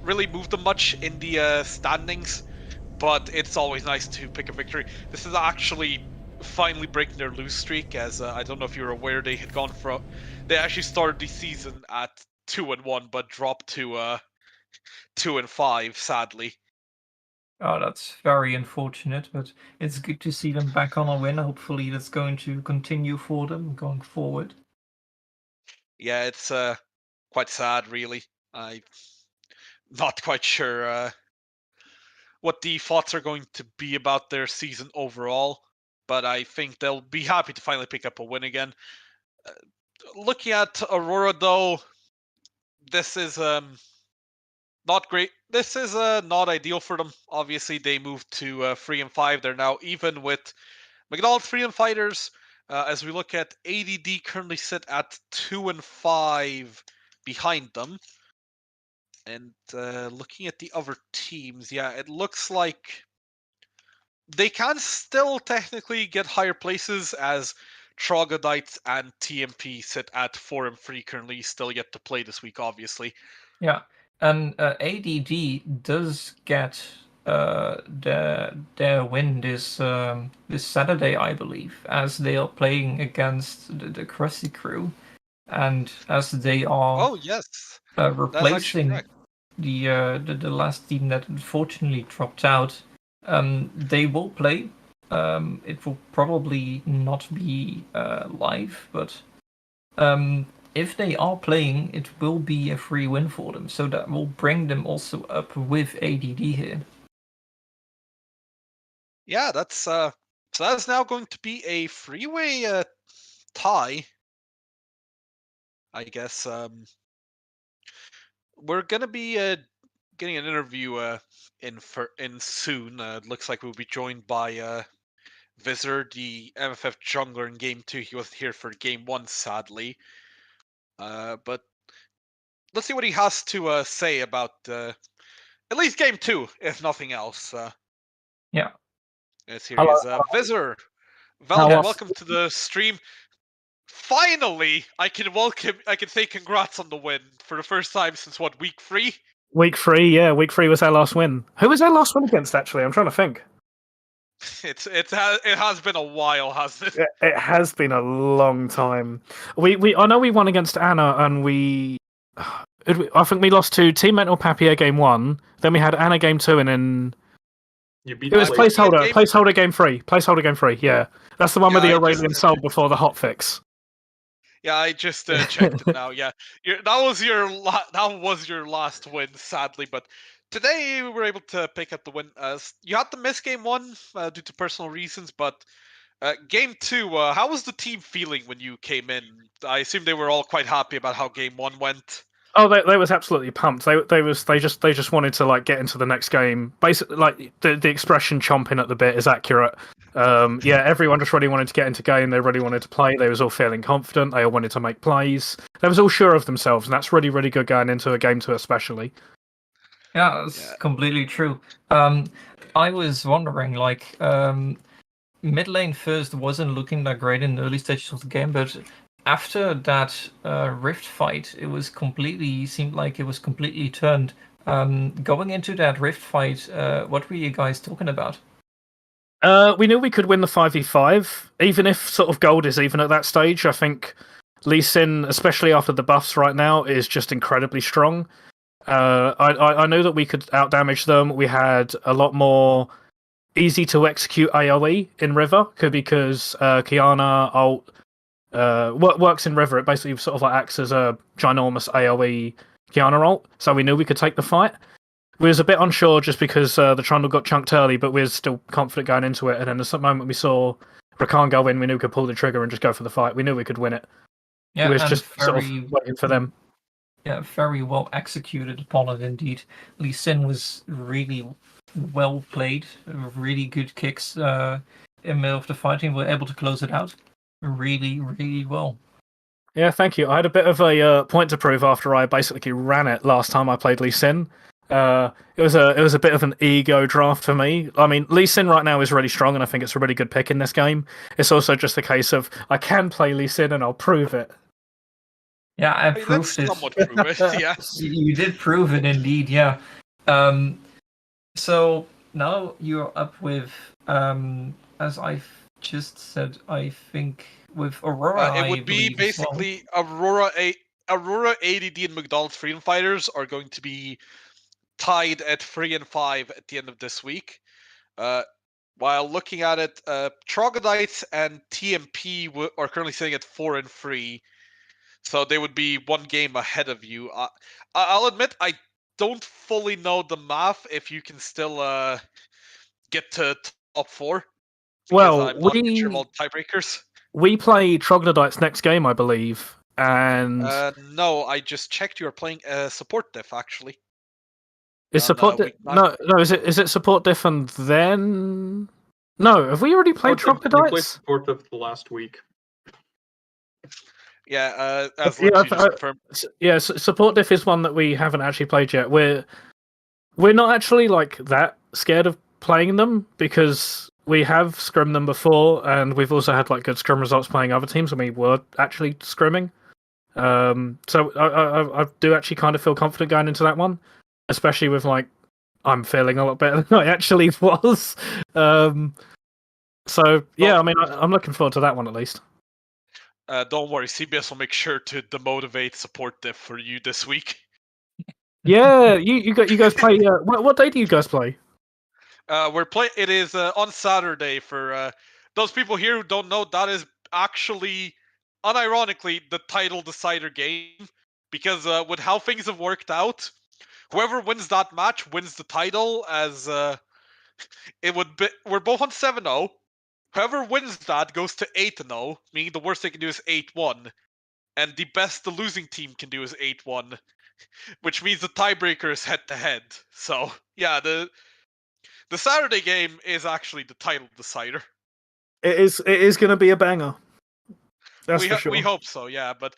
really move them much in the standings, but it's always nice to pick a victory. This is actually finally breaking their lose streak, as I don't know if you're aware, they actually started the season at 2-1, but dropped to 2-5, sadly. Oh, that's very unfortunate, but it's good to see them back on a win. Hopefully that's going to continue for them going forward. Yeah, it's quite sad, really. I'm not quite sure what the thoughts are going to be about their season overall, but I think they'll be happy to finally pick up a win again. Looking at Aurora, though, this is not great. This is not ideal for them. Obviously, they moved to 3 and 5. They're now even with McDonald's 3 and fighters. As we look at ADD, currently sit at 2 and 5 behind them. And looking at the other teams, yeah, it looks like they can still technically get higher places, as Troglodytes and TMP sit at 4 and 3 currently, still yet to play this week, obviously. Yeah, and ADD does get their win this Saturday, I believe, as they are playing against the Krusty Crew, and as they are replacing the last team that unfortunately dropped out. They will play. It will probably not be live, but if they are playing, it will be a free win for them. So that will bring them also up with ADD here. Yeah, that's so that's now going to be a freeway tie, I guess. We're gonna be getting an interview in soon. Looks like we'll be joined by Visor, the MFF jungler in Game 2. He wasn't here for Game 1, sadly. But let's see what he has to say about at least Game 2, if nothing else. Yeah. Yes, here he Hello. is. Visor, Yes. welcome to the stream. Finally, I can say congrats on the win for the first time since what, week 3? Week 3, yeah. Week 3 was our last win. Who was our last win against, actually? I'm trying to think. It has been a while, hasn't it? It has been a long time. I know we won against Anna, and I think we lost to Team Mental Papier game 1. Then we had Anna game 2, and then You beat it was the placeholder game 3. Placeholder game 3. Yeah, that's the one with the Yeah, Aurelian Soul before the hotfix. Yeah, I just checked it now. Yeah, that was your last win, sadly. But today we were able to pick up the win. You had to miss game 1 due to personal reasons, but game 2, how was the team feeling when you came in? I assume they were all quite happy about how game 1 went. Oh, they was absolutely pumped. They just wanted to like get into the next game. Basically, like the expression "chomping at the bit" is accurate. Yeah, everyone just really wanted to get into game. They really wanted to play. They was all feeling confident. They all wanted to make plays. They was all sure of themselves, and that's really really good going into a game 2, especially. Yeah, that's completely true. I was wondering, like, mid lane first wasn't looking that great in the early stages of the game, but after that Rift fight, seemed like it was completely turned. Going into that Rift fight, what were you guys talking about? We knew we could win the 5v5, even if sort of gold is even at that stage. I think Lee Sin, especially after the buffs right now, is just incredibly strong. I knew that we could outdamage them. We had a lot more easy to execute AoE in River because Kiana ult works in River. It basically sort of like acts as a ginormous AoE Kiana ult, so we knew we could take the fight. We was a bit unsure just because the Trundle got chunked early, but we were still confident going into it. And then the moment we saw Rakan go in, we knew we could pull the trigger and just go for the fight. We knew we could win it. Yeah, we was just sort of waiting for them. Yeah, very well executed upon it indeed. Lee Sin was really well played, really good kicks in the middle of the fighting. We're able to close it out really, really well. Yeah, thank you. I had a bit of a point to prove after I basically ran it last time I played Lee Sin. It was a bit of an ego draft for me. I mean, Lee Sin right now is really strong, and I think it's a really good pick in this game. It's also just a case of I can play Lee Sin, and I'll prove it. Yeah, I proved it. Somewhat prove it. Yeah, you did prove it indeed. Yeah. So now you're up with, as I've just said, I think with Aurora. it would be basically Aurora, ADD, and McDonald's Freedom Fighters are going to be tied at 3 and 5 at the end of this week. While looking at it, Troglodytes and TMP are currently sitting at 4 and 3, so they would be one game ahead of you. I'll admit I don't fully know the math if you can still get to top 4. Well, I'm not sure about tiebreakers. We play Troglodytes next game, I believe, and no, I just checked. You are playing support diff actually. Is support diff? No. Is it support diff and then? No, have we already played Troglodytes? We played support diff the last week. Yeah, as you just confirmed. Yeah, support diff is one that we haven't actually played yet. We're not actually like that scared of playing them because we have scrimmed them before, and we've also had like good scrim results playing other teams, and we were actually scrimming. So I do actually kind of feel confident going into that one, especially with like I'm feeling a lot better than I actually was. So yeah, I mean I'm looking forward to that one at least. Don't worry, CBS will make sure to demotivate support diff for you this week. Yeah, you guys play. What day do you guys play? It is on Saturday for those people here who don't know. That is actually unironically the title decider game, because with how things have worked out, whoever wins that match wins the title. As it would be, we're both on 7-0. Whoever wins that goes to 8-0, meaning the worst they can do is 8-1, and the best the losing team can do is 8-1, which means the tiebreaker is head to head. So yeah, the Saturday game is actually the title decider. It is going to be a banger. That's for sure. We hope so, yeah. But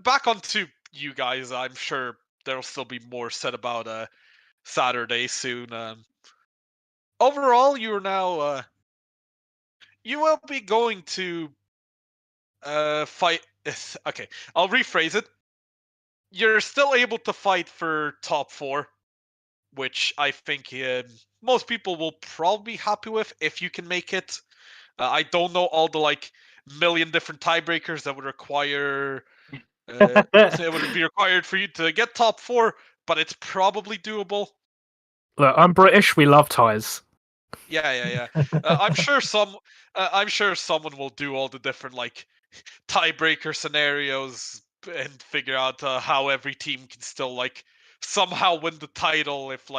back onto you guys, I'm sure there'll still be more said about Saturday soon. Overall, you're now you will be going to fight. Okay, I'll rephrase it. You're still able to fight for top 4, which I think most people will probably be happy with if you can make it. I don't know all the million different tiebreakers that would require. It would be required for you to get top 4, but it's probably doable. Look, I'm British. We love ties. Yeah. I'm sure someone will do all the different tiebreaker scenarios and figure out how every team can still somehow win the title if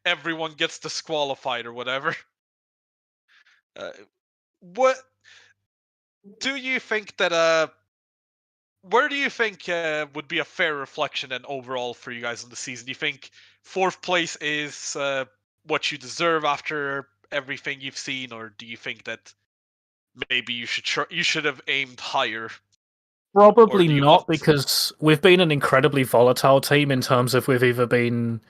everyone gets disqualified or whatever. What do you think that where do you think would be a fair reflection and overall for you guys in the season? Do you think 4th place is what you deserve after everything you've seen, or do you think that maybe you should have aimed higher? Probably do you not, want- because we've been an incredibly volatile team in terms of we've either been.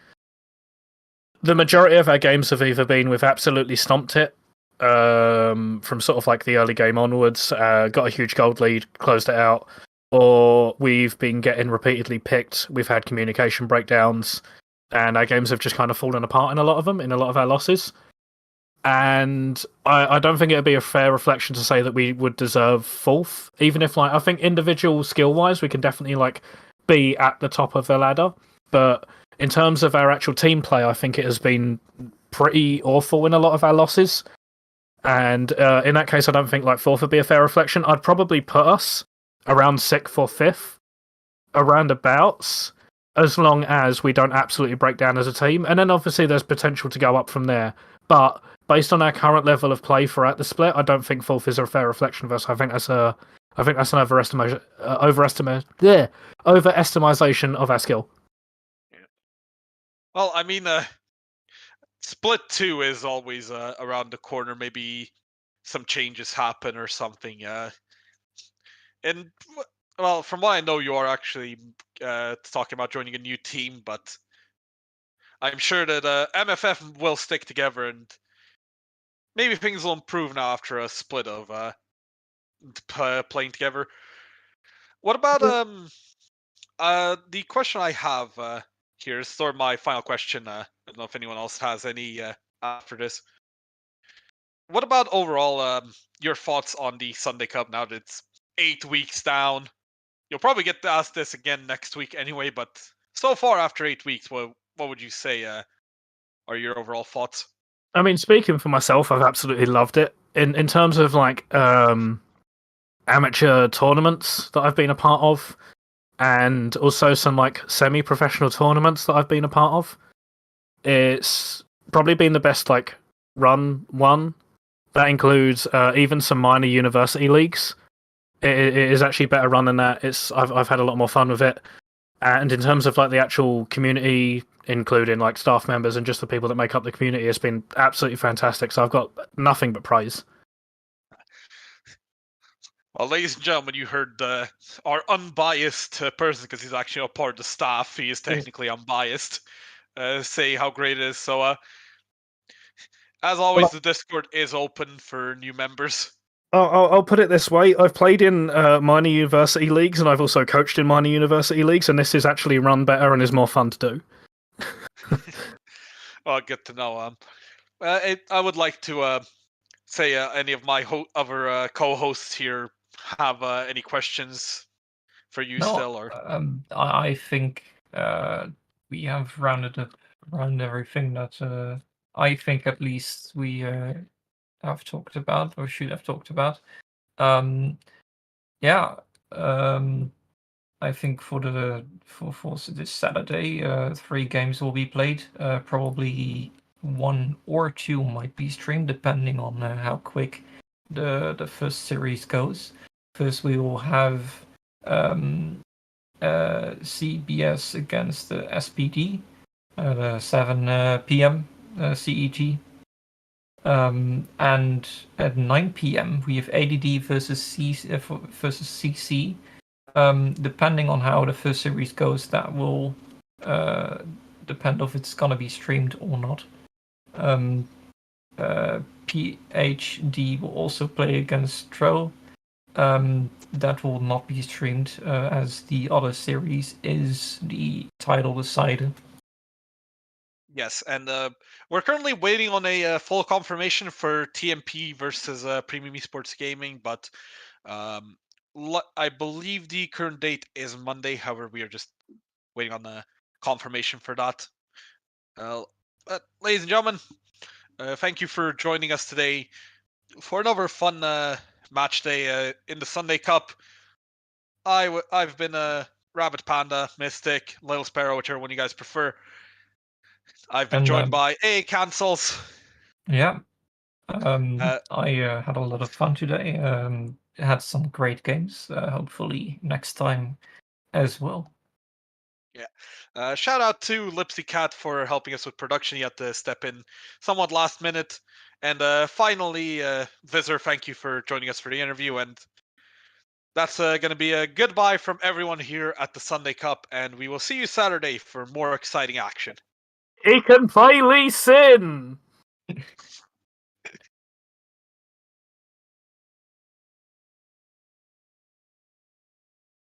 The majority of our games have either been we've absolutely stomped it from sort of the early game onwards, got a huge gold lead, closed it out, or we've been getting repeatedly picked. We've had communication breakdowns, and our games have just kind of fallen apart in a lot of them, in a lot of our losses. And I don't think it would be a fair reflection to say that we would deserve 4th, even if I think individual skill wise we can definitely be at the top of the ladder, but in terms of our actual team play, I think it has been pretty awful in a lot of our losses. And in that case, I don't think 4th would be a fair reflection. I'd probably put us around 6th or 5th, around abouts, as long as we don't absolutely break down as a team. And then obviously there's potential to go up from there. But based on our current level of play throughout the split, I don't think 4th is a fair reflection of us. I think that's an overestimation of our skill. Well, I mean, split 2 is always around the corner. Maybe some changes happen or something. And well, from what I know, you are actually talking about joining a new team, but I'm sure that MFF will stick together, and maybe things will improve now after a split of playing together. What about the question I have here is sort of my final question. I don't know if anyone else has any after this. What about overall your thoughts on the Sunday Cup now that it's 8 weeks down? You'll probably get to ask this again next week anyway, but so far after 8 weeks, what would you say are your overall thoughts? I mean, speaking for myself, I've absolutely loved it. In terms of amateur tournaments that I've been a part of, and also some semi-professional tournaments that I've been a part of, it's probably been the best run one. That includes even some minor university leagues. It is actually better run than that. I've had a lot more fun with it. And in terms of the actual community, including staff members and just the people that make up the community, it's been absolutely fantastic. So I've got nothing but praise. Well, ladies and gentlemen, you heard our unbiased person, because he's actually a part of the staff. He is technically unbiased. Say how great it is. So, as always, the Discord is open for new members. I'll put it this way. I've played in minor university leagues, and I've also coached in minor university leagues, and this is actually run better and is more fun to do. Well, good to know. I would like to say any of my other co-hosts here have any questions for you still, or I think we have rounded up around everything that I think at least we have talked about or should have talked about. Yeah, I think for this Saturday, 3 games will be played. Probably 1 or 2 might be streamed, depending on how quick the first series goes. First, we will have CBS against the SPD at 7 p.m. CET. And at 9 p.m. we have ADD versus CC. Depending on how the first series goes, that will depend if it's gonna be streamed or not. PhD will also play against Tro. That will not be streamed as the other series is the title decider. Yes, and we're currently waiting on a full confirmation for TMP versus Premium Esports Gaming, but I believe the current date is Monday. However, we are just waiting on the confirmation for that. But ladies and gentlemen, thank you for joining us today for another fun match day in the Sunday Cup. I've been Rabbit Panda, Mystic, Little Sparrow, whichever one you guys prefer. I've been joined by A Cancels. Yeah. I had a lot of fun today. Had some great games. Hopefully next time as well. Yeah. Shout out to Lipsy Cat for helping us with production. He had to step in somewhat last minute. And finally, Visor, thank you for joining us for the interview. And that's going to be a goodbye from everyone here at the Sunday Cup. And we will see you Saturday for more exciting action. He can play Lee Sin!